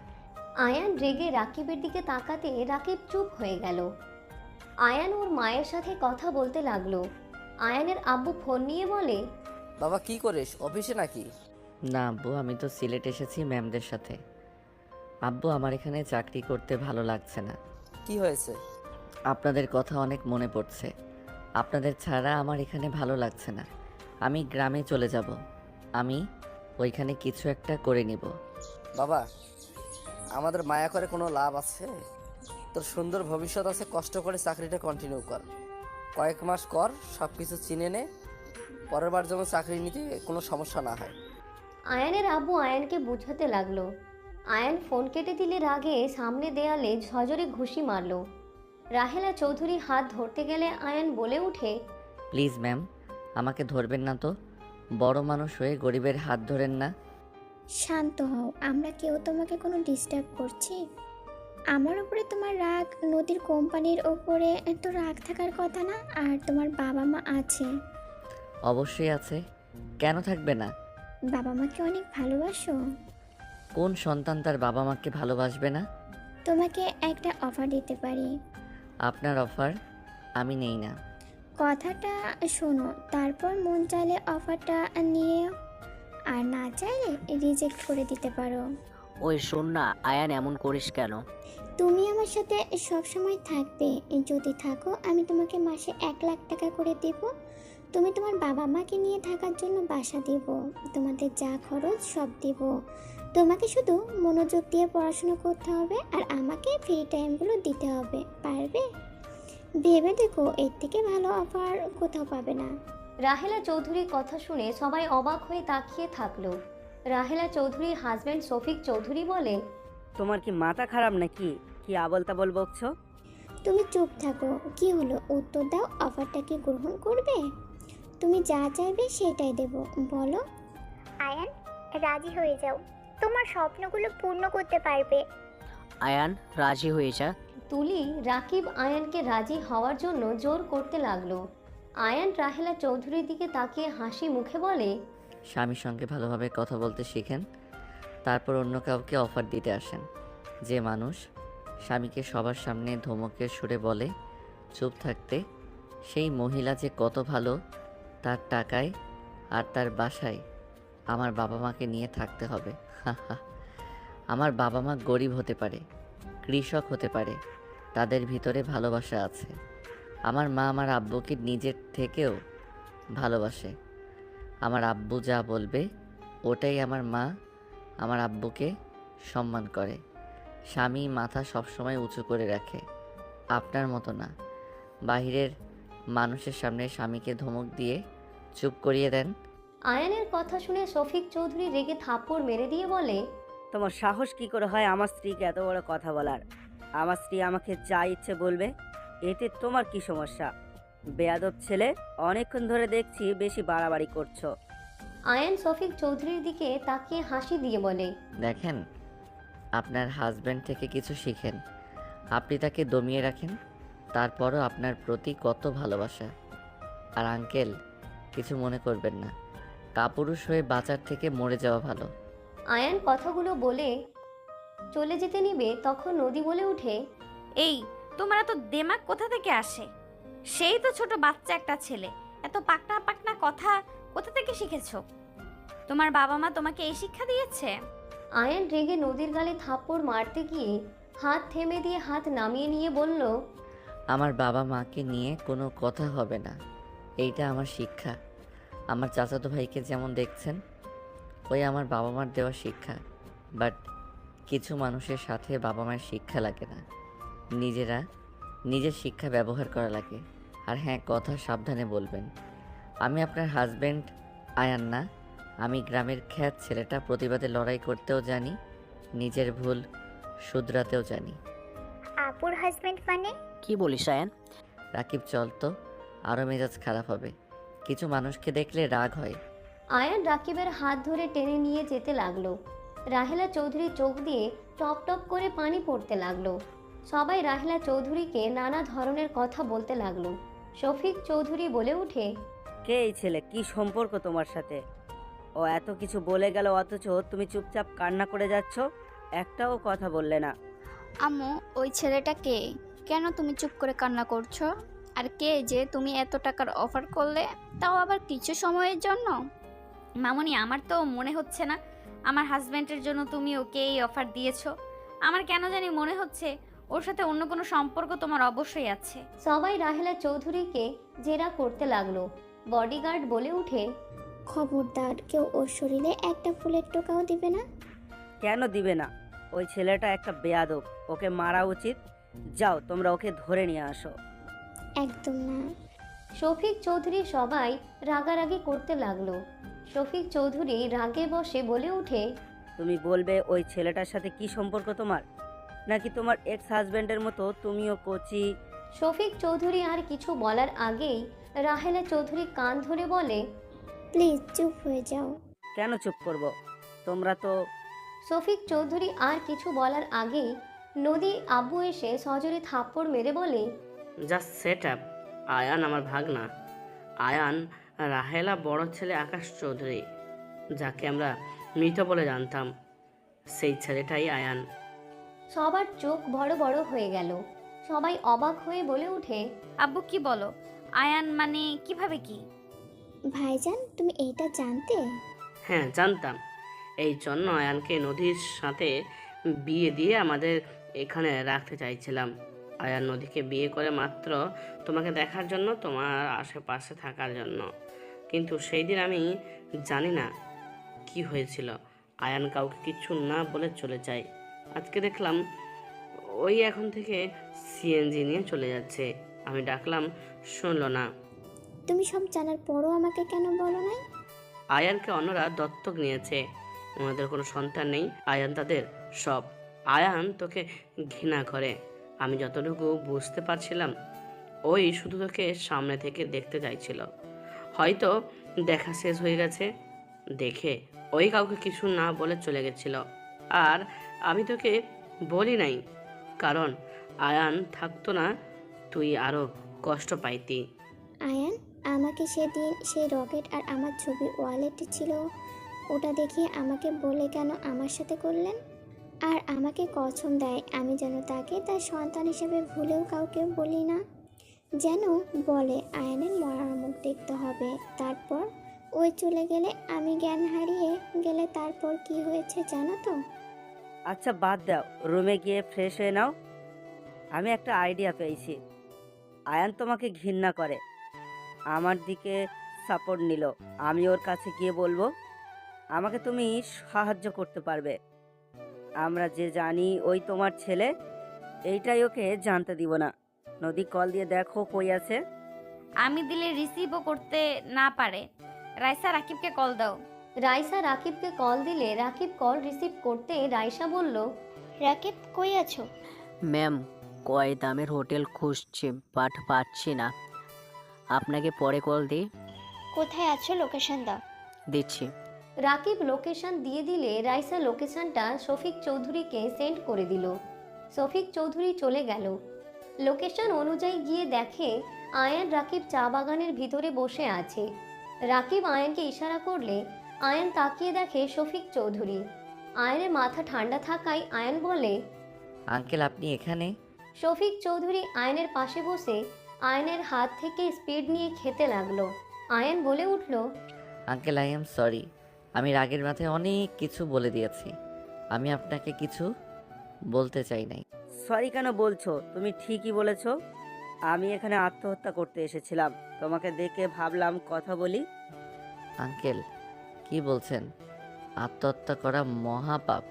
আয়ান রেগে রাকিবের দিকে তাকাতে রাকিব চুপ হয়ে গেল। আয়ান ওর মায়ের সাথে কথা বলতে লাগলো। আয়ানের আব্বু ফোন নিয়ে বলে, বাবা কি করিস, অফিসে নাকি? না আব্বু, আমি তো সিলেট এসেছি ম্যামদের সাথে। আব্বু, আমার এখানে চাকরি করতে ভালো লাগছে না। কি হয়েছে? আপনাদের কথা অনেক মনে পড়ছে। আপনাদের ছাড়া আমার এখানে ভালো লাগছে না। আমি গ্রামে চলে যাব। আমি ওইখানে কিছু একটা করে নিব। বাবা, আমাদের মায়া করে কোনো লাভ আছে? তোর সুন্দর ভবিষ্যৎ আছে, কষ্ট করে চাকরিটা কন্টিনিউ কর। কয়েক মাস কর, সব কিছু চিনে নে। পরের বার যেন চাকরি নিতে কোনো সমস্যা না হয়। আয়ানের আব্বু আয়ানকে বুঝাতে লাগলো। আয়ান ফোন কেটে দিলে রাগে সামনে দেয়ালে ঝজরে ঘুষি মারল। রাহেলা চৌধুরী হাত ধরতে গেলে আয়ান বলে উঠে, প্লিজ ম্যাম, আমাকে ধরবেন না তো। বড় মানুষ হয়ে গরিবের হাত ধরেন না। শান্ত হও। আমরা কেউ তোমাকে কোনো ডিস্টার্ব করছি? আমার উপরে তোমার রাগ, নদীর কোম্পানির ওপরে তো রাগ থাকার কথা না। আর তোমার বাবা মা আছে। অবশ্যই আছে, কেন থাকবে না? বাবা মাকে অনেক ভালোবাসো? কোন সন্তান তার বাবা মাকে ভালোবাসবে না? তোমাকে একটা অফার দিতে পারি। আপনার অফার আমি নেই না। কথাটা শোনো, তারপর মন চাইলে অফারটা নিয়ে, আর না চাইলে রিজেক্ট করে দিতে পারো। ওই শোন না আয়ান, এমন করিস কেন? তুমি আমার সাথে সব সময় থাকবে। যদি থাকো, আমি তোমাকে মাসে 1 লাখ টাকা করে দেব। তুমি তোমার বাবা মাকে নিয়ে থাকার জন্য বাসা দেব, তোমাদের যা খরচ সব দেব। তোমাকে শুধু মনোযোগ দিয়ে পড়াশোনা করতে হবে, আর আমাকে ফ্রি টাইমগুলো দিতে হবে। পারবে? ভেবে দেখো, এর থেকে ভালো অফার কোথাও পাবে না। রাহেলা চৌধুরীর কথা শুনে সবাই অবাক হয়ে তাকিয়ে থাকলো। রাহেলা চৌধুরীর হাজবেন্ড শফিক চৌধুরী বলে, তোমার কি মাথা খারাপ নাকি? কি আবল তাবল বকছো? তুমি চুপ থাকো। কি হলো, উত্তর দাও। অফারটা কি গ্রহণ করবে? তুমি যা চাইবে সেটাই দেব, বলো। আয়ান, রাজি হয়ে যাও। তোমার স্বপ্নগুলো পূর্ণ করতে পারবে। আয়ান রাজি হয়ে যা, তুলি রাকিব আয়ানকে রাজি হওয়ার জন্য জোর করতে লাগলো। আয়ান রাহেলা চৌধুরীর দিকে তাকিয়ে হাসি মুখে বলে, স্বামীর সঙ্গে ভালোভাবে কথা বলতে শিখেন, তারপর অন্য কাউকে অফার দিতে আসেন। যে মানুষ স্বামীকে সবার সামনে ধমকের সুরে বলে চুপ থাকতে, সেই মহিলা যে কত ভালো, তার টাকায় আর তার বাসায় আমার বাবা মাকে নিয়ে থাকতে হবে। আমার বাবা মা গরিব হতে পারে, কৃষক হতে পারে, তাদের ভিতরে ভালোবাসা আছে। আমার মা আমার আব্বুকে নিজের থেকেও ভালোবাসে। আমার আব্বু যা বলবে ওটাই আমার মা আমার আব্বুকে সম্মান করে। স্বামী মাথা সবসময় উঁচু করে রাখে, আপনার মতো না। বাহিরের মানুষের সামনে স্বামীকে ধমক দিয়ে চুপ করিয়ে দেন। আয়ানের কথা শুনে শফিক চৌধুরী রেগে থাপ্পড় মেরে দিয়ে বলে, তোমার সাহস কি করে হয় আমার স্ত্রীকে এত বড় কথা বলার? আমার স্ত্রী আমাকে যা ইচ্ছে বলবে, এতে তোমার কি সমস্যা? বেয়াদব ছেলে, অনেকক্ষণ ধরে দেখছি বেশি বাড়াবাড়ি করছো। আয়ান শফিক চৌধুরীর দিকে তাকিয়ে হাসি দিয়ে বলে, দেখেন, আপনার হাজব্যান্ড থেকে কিছু শিখেন। আপনি তাকে দমিয়ে রাখেন, তারপরও আপনার প্রতি কত ভালোবাসা। আর আঙ্কেল, কিছু মনে করবেন না, কাপুরুষ হয়ে বাঁচার থেকে মরে যাওয়া ভালো। আয়ান কথাগুলো বলে চলে যেতে নিবে, তখন নদী বলে উঠে, এই তোমার এত দেমাগ কোথা থেকে আসে? সেই তো ছোট বাচ্চা একটা ছেলে, এত পাকনা পাকনা কথা কোথা থেকে শিখেছো? তোমার বাবা মা তোমাকে এই শিক্ষা দিয়েছে? আয়ান রেগে নদীর গালে থাপ্পড় মারতে গিয়ে হাত থেমে দিয়ে হাত নামিয়ে নিয়ে বলল, আমার বাবা মাকে নিয়ে কোনো কথা হবে না, এইটা আমার শিক্ষা। আমার চাচাতো ভাইকে যেমন দেখছেন, ওই আমার বাবা মার দেওয়া শিক্ষা। বাট কিছু মানুষের সাথে বাবা মায়ের শিক্ষা লাগে না, নিজের শিক্ষা ব্যবহার করা লাগে। আর হ্যাঁ, কথা সাবধানে বলবেন। আমি আপনার হাজব্যান্ড আয়ান না, আমি গ্রামের খ্যাত ছেলেটা, প্রতিবাদে লড়াই করতেও জানি, নিজের ভুল শুধরাতেও জানি। আপুর হাজবেন্ড মানে? কি বলিস আয়ান? রাকিব, চল তো, আরও মেজাজ খারাপ হবে। কিছু মানুষকে দেখলে রাগ হয়। আয়ান রাকিবের হাত ধরে টেনে নিয়ে যেতে লাগলো। রাহেলা চৌধুরী চোখ দিয়ে টপ টপ করে পানি পড়তে লাগলো। সবাই রাহেলা চৌধুরীকে নানা ধরনের কথা বলতে লাগলো। শফিক চৌধুরী বলে উঠে, কে এই ছেলে? কি সম্পর্ক তোমার সাথে? ও এত কিছু বলে গেল, অথচ তুমি চুপচাপ কান্না করে যাচ্ছ, একটাও কথা বললে না। আম্মু, ওই ছেলেটা কে? কেন তুমি চুপ করে কান্না করছো? আর কে যে তুমি এত টাকার অফার করলে, তাও আবার কিছু সময়ের জন্য? মামুনি, আমার তো মনে হচ্ছে না আমার হাজব্যান্ডের জন্য তুমি ওকে এই অফার দিয়েছো। আমার কেন জানি মনে হচ্ছে ওর সাথে অন্য কোনো সম্পর্ক তোমার অবশ্যই আছে। সবাই রাহেলা চৌধুরীকে জেরা করতে লাগলো। বডিগার্ড বলে উঠে, খবরদার, কেউ ওর শরীরে একটা ফুলের টোকাও দিবে না। কেন দিবে না? ওই ছেলেটা একটা বেয়াদব, ওকে মারা উচিত। যাও, তোমরা ওকে ধরে নিয়ে আসো। একদম না। শফিক চৌধুরী সবাই রাগারাগি করতে লাগলো। শফিক চৌধুরী রাগে বসে বলে উঠে, তুমি বলবে ওই ছেলেটার সাথে কি সম্পর্ক তোমার? নাকি তোমার এক্স হাজব্যান্ডের মতো তুমিও কোচি? শফিক চৌধুরী আর কিছু বলার আগেই রাহেলা চৌধুরী কান ধরে বলে, প্লিজ চুপ হয়ে যাও। কেন চুপ করব? তোমরা তো... শফিক চৌধুরী আর কিছু বলার আগেই নদী আব্বু এসে সজোরে থাপ্পড় মেরে বলে, জাস্ট সেট আপ। আয়ান আমার ভাগনা। আয়ান রাহেলা বড় ছেলে আকাশ চৌধুরী, যাকে আমরা মৃত বলে জানতাম, সেই ছেলেটাই আয়ান। সবার চোখ বড় বড় হয়ে গেল। সবাই অবাক হয়ে বলে উঠে, আব্বু কি বলো? আয়ান মানে কিভাবে কি? ভাইজান, তুমি এইটা জানতে? হ্যাঁ, জানতাম। এই জন্য আয়ানকে নদীর সাথে বিয়ে দিয়ে আমাদের এখানে রাখতে চাইছিলাম। আয়ান নদীকে বিয়ে করে মাত্র তোমাকে দেখার জন্য, তোমার আশেপাশে থাকার জন্য। কিন্তু সেই দিন আমি জানি না কি হয়েছিল, আয়ান কাউকে কিছু না বলে চলে যায়। আজকে দেখলাম ওই এখন থেকে সিএনজি নিয়ে চলে যাচ্ছে। আমি ডাকলাম, শুনলো না। তুমি সব জানার পরও আমাকে কেন বলো নাই? আয়ানকে অন্যরা দত্তক নিয়েছে, ওনাদের কোনো সন্তান নেই। আয়ান তাদের সব। আয়ান তোকে ঘৃণা করে, আমি যতটুকু বুঝতে পারছিলাম। ওই শুধু তোকে সামনে থেকে দেখতে চাইছিল। হয়তো দেখা শেষ হয়ে গেছে দেখে ওই কাউকে কিছু না বলে চলে গেছিল। আর আমি তোকে বলি নাই, কারণ আয়ান থাকতো না তুই আরও কষ্ট পাইতি। আয়ান আমাকে সেদিন সেই রকেট আর আমার ছবি ওয়ালেটে ছিল, ওটা দেখে আমাকে বলে কেন আমার সাথে করলেন? আর আমাকে কসম দেয় আমি যেন তাকে তার সন্তান হিসেবে ভুলেও কাউকে বলি না। যেন বলে আয়ানের মরার মুখ দেখতে হবে, তারপর ওই চলে গেলে আমি জ্ঞান হারিয়ে গেলে তারপর কি হয়েছে জানো তো? আচ্ছা বাদ দাও, রুমে গিয়ে ফ্রেশ হয়ে নাও। আমি একটা আইডিয়া পেয়েছি। আয়ান তোমাকে ঘৃণা করে, আমার দিকে সাপোর্ট নিল। আমি ওর কাছে গিয়ে বলবো আমাকে তুমি সাহায্য করতে পারবে। আমরা যে জানি ওই তোমার ছেলে, এইটাই ওকে জানতে দিব না। নদী কল দিয়ে দেখো কই আছে। আমি দিলে রিসিভও করতে না পারে। রাইসা রাকিবকে কল দাও। রাইসা রাকিবকে কল দিলে রাকিব কল রিসিভ করতে রাইসা বলল, রাকিব কই আছো? ম্যাম, কয় দামের হোটেল খুঁজছি বাট পাচ্ছি না। আপনাকে পরে কল দিই। কোথায় আছো লোকেশন দাও। দিচ্ছি। রাকিব লোকেশন দিয়ে দিলে রাইসা লোকেশনটা শফিক চৌধুরীকে সেন্ড করে দিল। শফিক চৌধুরী চলে গেল। লোকেশন অনুযায়ী গিয়ে দেখে আয়ান রাকিব চা বাগানের ভিতরে বসে আছে। রাকিব আয়ানকে ইশারা করলে আয়ান তাকিয়ে দেখে শফিক চৌধুরী। আয়ানের মাথা ঠান্ডা থাকায় আয়ান বলে, আঙ্কেল আপনি এখানে? শফিক চৌধুরী আয়নের পাশে বসে আয়নের হাত থেকে স্পিড নিয়ে খেতে লাগলো। আয়ন বলে উঠল, আঙ্কেল আই এম সরি, আমি রাগের মাথায় অনেক কিছু বলে দিয়েছি। আমি আপনাকে কিছু বলতে চাই নাই। সরি কেন বলছো? তুমি ঠিকই বলেছো। আমি এখানে আত্মহত্যা করতে এসেছিলাম, তোমাকে দেখে ভাবলাম কথা বলি। আঙ্কেল কি বলছেন? আত্মহত্যা করা মহাপাপ।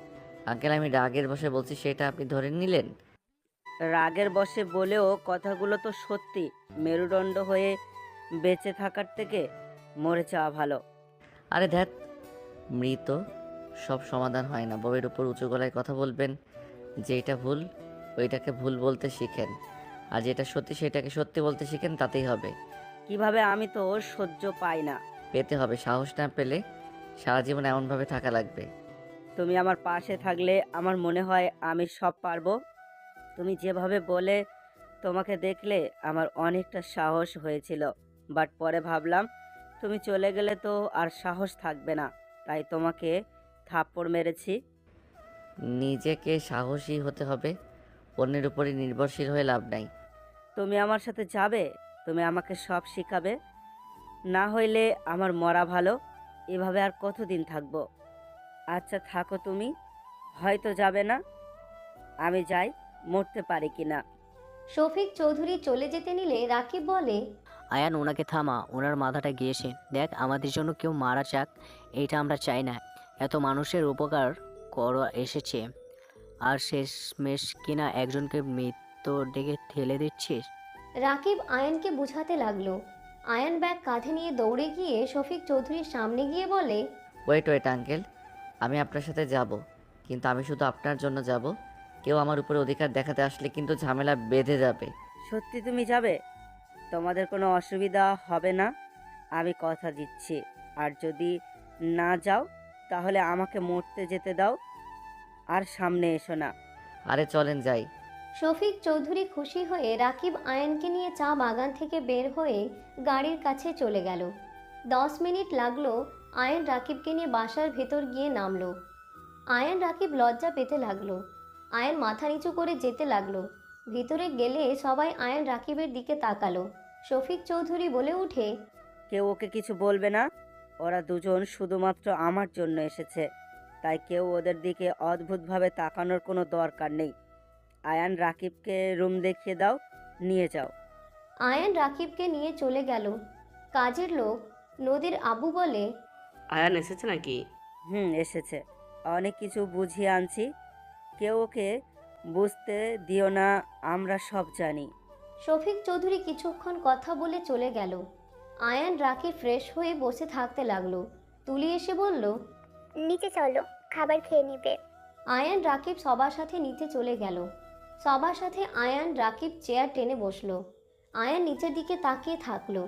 আঙ্কেল আমি রাগের বসে বলছি সেটা আপনি ধরে নিলেন? রাগের বশে বলেও কথাগুলো তো সত্যি। মেরুদণ্ড হয়ে বেঁচে থাকার থেকে মরে যাওয়া ভালো। আরে ধ্যাত, মৃত সব সমাধান হয় না। বউয়ের উপর উঁচু গলায় কথা বলবেন। যেটা ভুল ওইটাকে ভুল বলতে শিখেন, আর যেটা সত্যি সেটাকে সত্যি বলতে শিখেন, তাতেই হবে। কিভাবে? আমি তো সহ্য পাই না। পেতে হবে। সাহস না পেলে সারা জীবন এমনভাবে থাকা লাগবে। তুমি আমার পাশে থাকলে আমার মনে হয় আমি সব পারবো। তুমি যেভাবে বলে তোমাকে দেখলে আমার অনেকটা সাহস হয়েছিল, বাট পরে ভাবলাম তুমি চলে গেলে তো আর সাহস থাকবে না, তাই তোমাকে থাপ্পড় মেরেছি। নিজেকে সাহসী হতে হবে, অন্যের উপরে নির্ভরশীল হয়ে লাভ নাই। তুমি আমার সাথে যাবে, তুমি আমাকে সব শিখাবে। না হইলে আমার মরা ভালো। এভাবে আর কতদিন থাকবো? আচ্ছা থাকো, তুমি হয়তো যাবে না, আমি যাই, মরতে পারি কিনা। শফিক চৌধুরী চলে যেতে নিলে রাকিব বলে, আয়ান ওনাকে থামা, ওনার মাথাটা গিয়েছে। দেখ আমাদের জন্য কেউ মারা যাক, এইটা আমরা চাই না। এত মানুষের উপকার করা এসেছে, আর শেষমেশ কিনা একজনকে মৃত্যু ডেকে ঠেলে দিচ্ছিস। রাকিব আয়নকে বুঝাতে লাগলো। আয়ন ব্যাগ কাঁধে নিয়ে দৌড়ে গিয়ে শফিক চৌধুরীর সামনে গিয়ে বলে, ওয়েট আঙ্কেল, আমি আপনার সাথে যাব, কিন্তু আমি শুধু আপনার জন্য যাব। কেউ আমার উপরে অধিকার দেখাতে আসলে কিন্তু ঝামেলা বেঁধে যাবে। সত্যি তুমি যাবে? তোমাদের কোনো অসুবিধা হবে না, আমি কথা দিচ্ছি। আর যদি না যাও তাহলে আমাকে মরতে যেতে দাও, আর সামনে এসো না। আরে চলেন যাই। শফিক চৌধুরী খুশি হয়ে রাকিব আয়নকে নিয়ে চা বাগান থেকে বের হয়ে গাড়ির কাছে চলে গেল। 10 মিনিট লাগলো আয়ন রাকিবকে নিয়ে বাসার ভেতর গিয়ে নামলো। আয়ন রাকিব লজ্জা পেতে লাগলো। আয়ন মাথা নিচু করে যেতে লাগলো। ভিতরে গেলে সবাই আয়ন রাকিবের দিকে তাকালো। শফিক চৌধুরী বলে উঠে, কেউ ওকে কিছু বলবে না। ওরা দুজন শুধুমাত্র আমার জন্য এসেছে, তাই কেউ ওদের দিকে অদ্ভুতভাবে তাকানোর কোনো দরকার নেই। আয়ান রাকিবকে রুম দেখিয়ে দাও, নিয়ে যাও। আয়ন রাকিবকে নিয়ে চলে গেল। কাজের লোক নদীর আবু বলে, আয়ান এসেছে নাকি? এসেছে। অনেক কিছু বুঝিয়ে আনছি, কেউ ওকে বুঝতে দিও না, আমরা সব জানি। শফিক চৌধুরী কিছুক্ষণ কথা বলে চলে গেল। আয়ান রাকিব ফ্রেশ হয়ে বসে থাকতে লাগলো। তুলি এসে বলল, নিচে চলো, খাবার খেয়ে নিবে। আয়ান রাকিব সবার সাথে নিচে চলে গেল। সবার সাথে আয়ান রাকিব চেয়ার টেনে বসলো। আয়ান নিচের দিকে তাকিয়ে থাকলো।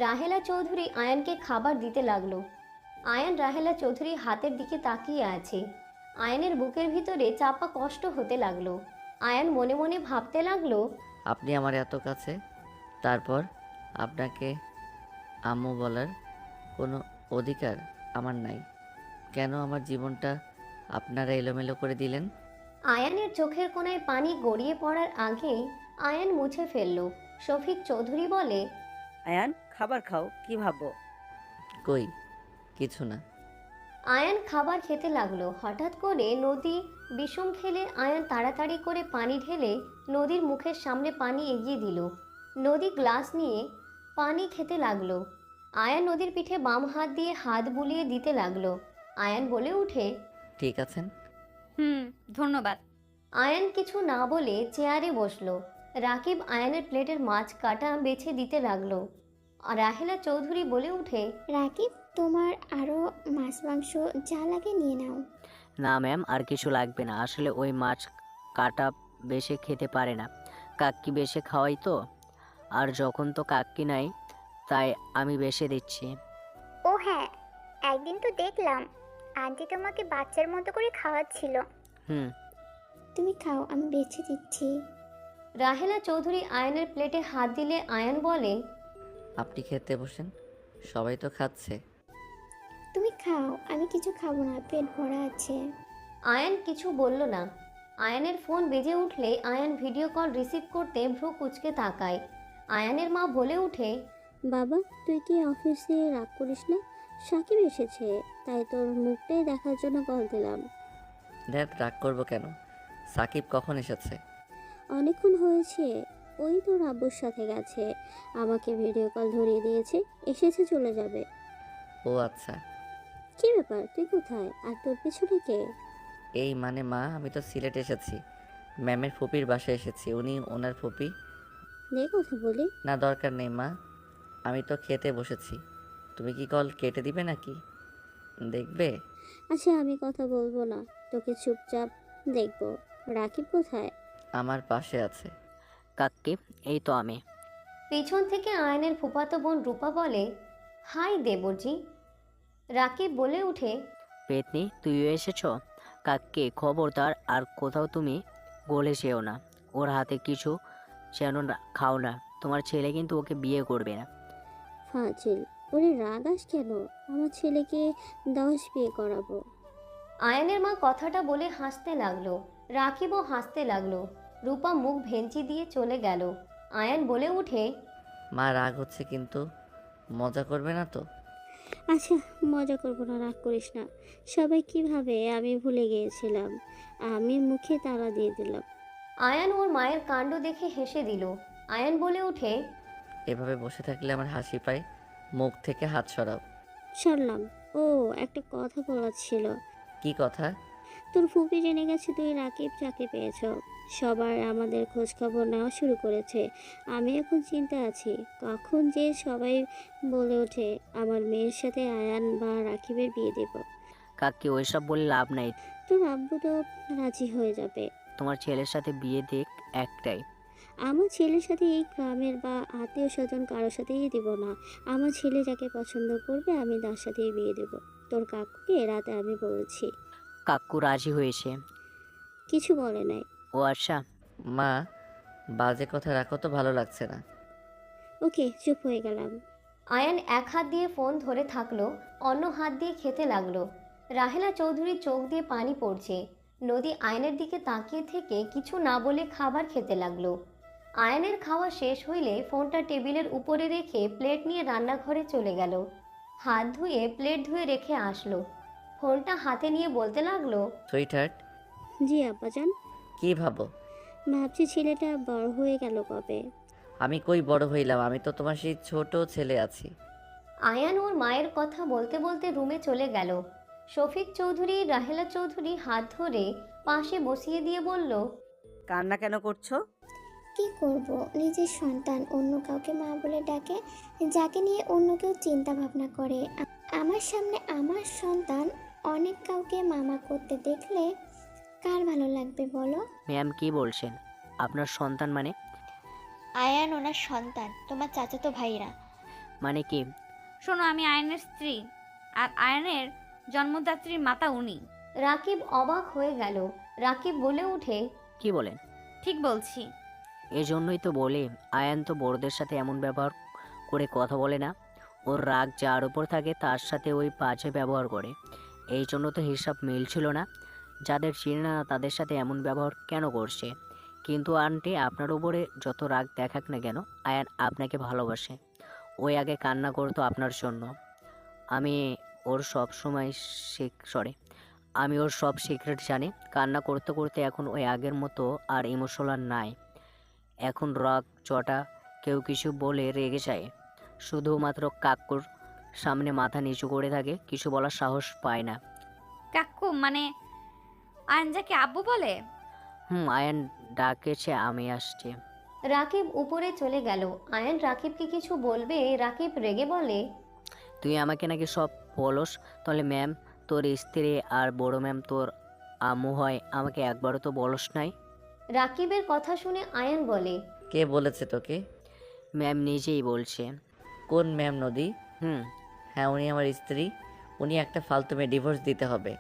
রাহেলা চৌধুরী আয়ানকে খাবার দিতে লাগলো। আয়ান রাহেলা চৌধুরী হাতের দিকে তাকিয়ে আছে। আয়ানের বুকের ভিতরে চাপা কষ্ট হতে লাগলো। আয়ান মনে মনে ভাবতে লাগলো, আপনি আমার এত কাছে, তারপর আপনাকে আম্মু বলার কোনো অধিকার আমার নাই। কেন আমার জীবনটা আপনারা এলোমেলো করে দিলেন? আয়ানের চোখের কোণায় পানি গড়িয়ে পড়ার আগেই আয়ান মুছে ফেলল। শফিক চৌধুরী বলে, আয়ান খাবার খাও, কি ভাববো? কই কিছু না। আয়ান খাবার খেতে লাগলো। হঠাৎ করে নদী বিষম খেলে আয়ান তাড়াতাড়ি করে পানি ঢেলে নদীর মুখের সামনে পানি এগিয়ে দিল। নদী গ্লাস নিয়ে পানি খেতে লাগলো। আয়ান নদীর পিঠে বাম হাত দিয়ে হাত বুলিয়ে দিতে লাগলো। আয়ান বলে উঠে, ঠিক আছেন? ধন্যবাদ। আয়ান কিছু না বলে চেয়ারে বসলো। রাকিব আয়ানের প্লেটের মাছ কাটা বেছে দিতে লাগলো। আর রাহেলা চৌধুরী বলে উঠে, রাকিব, তোমার আরও মাছ মাংস যা লাগে নিয়ে নাও। না ম্যাম, আর কিছু লাগবে না। আসলে ওই মাছ কাটা বেশি খেতে পারে না, কাক্কি বেশি খাওয়াই তো। আর যখন তো কাক্কি নাই, তাই আমি বেশি দিচ্ছি। ও হ্যাঁ, একদিন তো দেখলাম আন্টি তোমাকে বাচ্চার মতো করে খাওয়াচ্ছিল। হুম। তুমি খাও, আমি বেছে দিচ্ছি। রাহেলা চৌধুরী আয়ানের প্লেটে হাত দিলে আয়ান বলে, আপনি খেতে বসেন, সবাই তো খাচ্ছে। তুমি খাও, আমি কিছু খাবো না, পেট ভরা আছে। আয়ান কিছু বলল না। আয়ানের ফোন বেজে উঠলে আয়ান ভিডিও কল রিসিভ করতে ভ্রু কুঁচকে তাকায়। আয়ানের মা বলে উঠে, বাবা, তুই কি অফিসে রাগ করিস না? সাকিব এসেছে, তাই তোর মুখটাই দেখার জন্য কল দিলাম। দেখ, রাগ করবো কেন? সাকিব কখন এসেছে? অনেকক্ষণ হয়েছে, ওই তোর আব্বুর সাথে গেছে, আমাকে ভিডিও কল ধরিয়ে দিয়েছে, এসেছে চলে যাবে। ও আচ্ছা। কি ব্যাপার, তুই কোথায়? আর তোর পিছনে কে? এই মানে মা, আমি তো সিলেট এসেছি, ম্যামের ফুপির বাসায় এসেছি। উনি ওনার ফুপি। নে কথা বলি। না, দরকার নেই মা, আমি তো খেতে বসেছি। তুমি কি কল কেটে দিবে নাকি দেখবে? আচ্ছা, আমি কথা বলবো না, তোকে চুপচাপ দেখবো। রাকিব কোথায়? আমার পাশে আছে। কাক্কি, এই তো আমি। পিছন থেকে আয়ানের ফুফাতো বোন রূপা বলে, হাই দেবরজি। রাকিব বলে উঠে, পেতনি, তুইও এসেছো? কাক্কি, খবরদার আর কোথাও তুমি গলে যেও না। ওর হাতে কিছু যেন খাও না। তোমার ছেলে কিন্তু ওকে বিয়ে করবে না। ফাজিল, ওরে রাগাস কেন? আমার ছেলেকে 10 বিয়ে করাবো। আয়ানের মা কথাটা বলে হাসতে লাগলো। রাকিবও হাসতে লাগলো। রূপা মুখ ভেঞ্চি দিয়ে চলে গেল। আয়ান বলে উঠে, মা রাগ হচ্ছে কিন্তু মজা করবে না তো? আচ্ছা, মজা করবো না, রাগ করিস না। সবাই কিভাবে আমি ভুলে গিয়েছিলাম, আমি মুখে তালা দিয়ে দিলাম। আয়ান ওর মায়ের কাণ্ড দেখে হেসে দিল। আয়ান বলে উঠে, এভাবে বসে থাকলে আমার হাসি পায়, মুখ থেকে হাত সরাও। সরলাম। ও, একটা কথা বলার ছিল। কি কথা? তোর ফুপি জেনে গেছে তুই রাকিব চাকরি পেয়েছ। সবার আমাদের খোঁজ খবর নেওয়া শুরু করেছে। আমি এখন চিন্তা আছি, কখন যে সবাই বলে ওঠে আমার মেয়ের সাথে আয়ান বা রাকিবের বিয়ে দেব। কাক্কি, ওইসব বলে লাভ নাই। তোর আব্বু তো রাজি হয়ে যাবে। তোমার ছেলের সাথে বিয়ে দেখ একটাই। আমার ছেলের সাথে এই গ্রামের বা আত্মীয় স্বজন কারোর সাথেই দেব না। আমার ছেলে যাকে পছন্দ করবে আমি তার সাথেই বিয়ে দেব। তোর কাকুকে রাতে আমি বলেছি। কাক্কু রাজি হয়েছে? কিছু বলে নাই। ও আচ্ছা। মা, বাজে কথা রাখো তো, ভালো লাগছে না। ওকে, চুপ হয়ে গেলাম। আয়ান এক হাত দিয়ে ফোন ধরে থাকলো, অন্য হাত দিয়ে খেতে লাগলো। রাহেলা চৌধুরীর চোখ দিয়ে পানি পড়ছে। নদী আয়নের দিকে তাকিয়ে থেকে কিছু না বলে খাবার খেতে লাগলো। আয়নের খাওয়া শেষ হইলে ফোনটা টেবিলের উপরে রেখে প্লেট নিয়ে রান্নাঘরে চলে গেল। হাত ধুয়ে প্লেট ধুয়ে রেখে আসলো। ফোনটা হাতে নিয়ে বলতে লাগলো, সুইটহার্ট। জি আব্বাজান। কি ভাবো? ভাবছি ছেলেটা বড় হয়ে গেল কবে। আমি কই বড় হইলাম, আমি তো তোমার সেই ছোট ছেলে আছি। আয়ান ওর মায়ের কথা বলতে বলতে রুমে চলে গেল। শফিক চৌধুরী রাহেলা চৌধুরী হাত ধরে পাশে বসিয়ে দিয়ে বলল, কান্না কেন করছো? কি করব, নিজের সন্তান অন্য কাউকে মা বলে ডাকে, যাকে নিয়ে অন্য কেউ চিন্তা ভাবনা করে। আমার সামনে আমার সন্তান অনেক কাউকে মামা করতে দেখলে কার ভালো লাগবে বলো? ম্যাম কি বলছেন? আপনার সন্তান মানে? আয়ান ওনার সন্তান, তোমার চাচাতো ভাইরা। মানে কি? শোনো, আমি আয়নের স্ত্রী, আর আয়নের জন্মদাত্রীর মাতা উনি। রাকিব অবাক হয়ে গেল। রাকিব বলে উঠে, কি বলেন? ঠিক বলছি। এই জন্যই তো বলি আয়ান তো বড়দের সাথে এমন ব্যবহার করে কথা বলে না। ওর রাগ যার উপর থাকে তার সাথে ওই বাজে ব্যবহার করে। এই জন্য তো হিসাব মিলছিল না। যাদের চিনে না তাদের সাথে এমন ব্যবহার কেন করছে। কিন্তু আন্টি আপনার উপরে যত রাগ দেখাক না কেন, আয়ান আপনাকে ভালোবাসে। ওই আগে কান্না করতো আপনার জন্য। আমি ওর সব সময় আমি ওর সব সিক্রেট জানি। কান্না করতে করতে এখন ওই আগের মতো আর ইমোশনাল নাই। এখন রাগ চটা কেউ কিছু বলে রেগে যায়, শুধুমাত্র কাকুর সামনে মাথা নিচু করে থাকে, কিছু বলার সাহস পায় না। কাকু মানে আঞ্জাকে আব্বু বলে? আয়ান ডাকেছে, আমি আসছি। রাকিব উপরে চলে গেল। আয়ান রাকিবকে কিছু বলবে, রাকিব রেগে বলে, তুই আমাকে নাকি সব বলস? তাহলে ম্যাম তোর স্ত্রী আর বড় ম্যাম তোর আম্মু হয়, আমাকে একবারও তো বলস নাই। রাকিবের কথা শুনে আয়ান বলে, কে বলেছে তোকে? ম্যাম নিজেই বলছে। কোন ম্যাম নদী? হুম হ্যাঁ, উনি আমার স্ত্রী। উনি একটা ফালতু মেয়ে, ডিভোর্স দিতে হবে।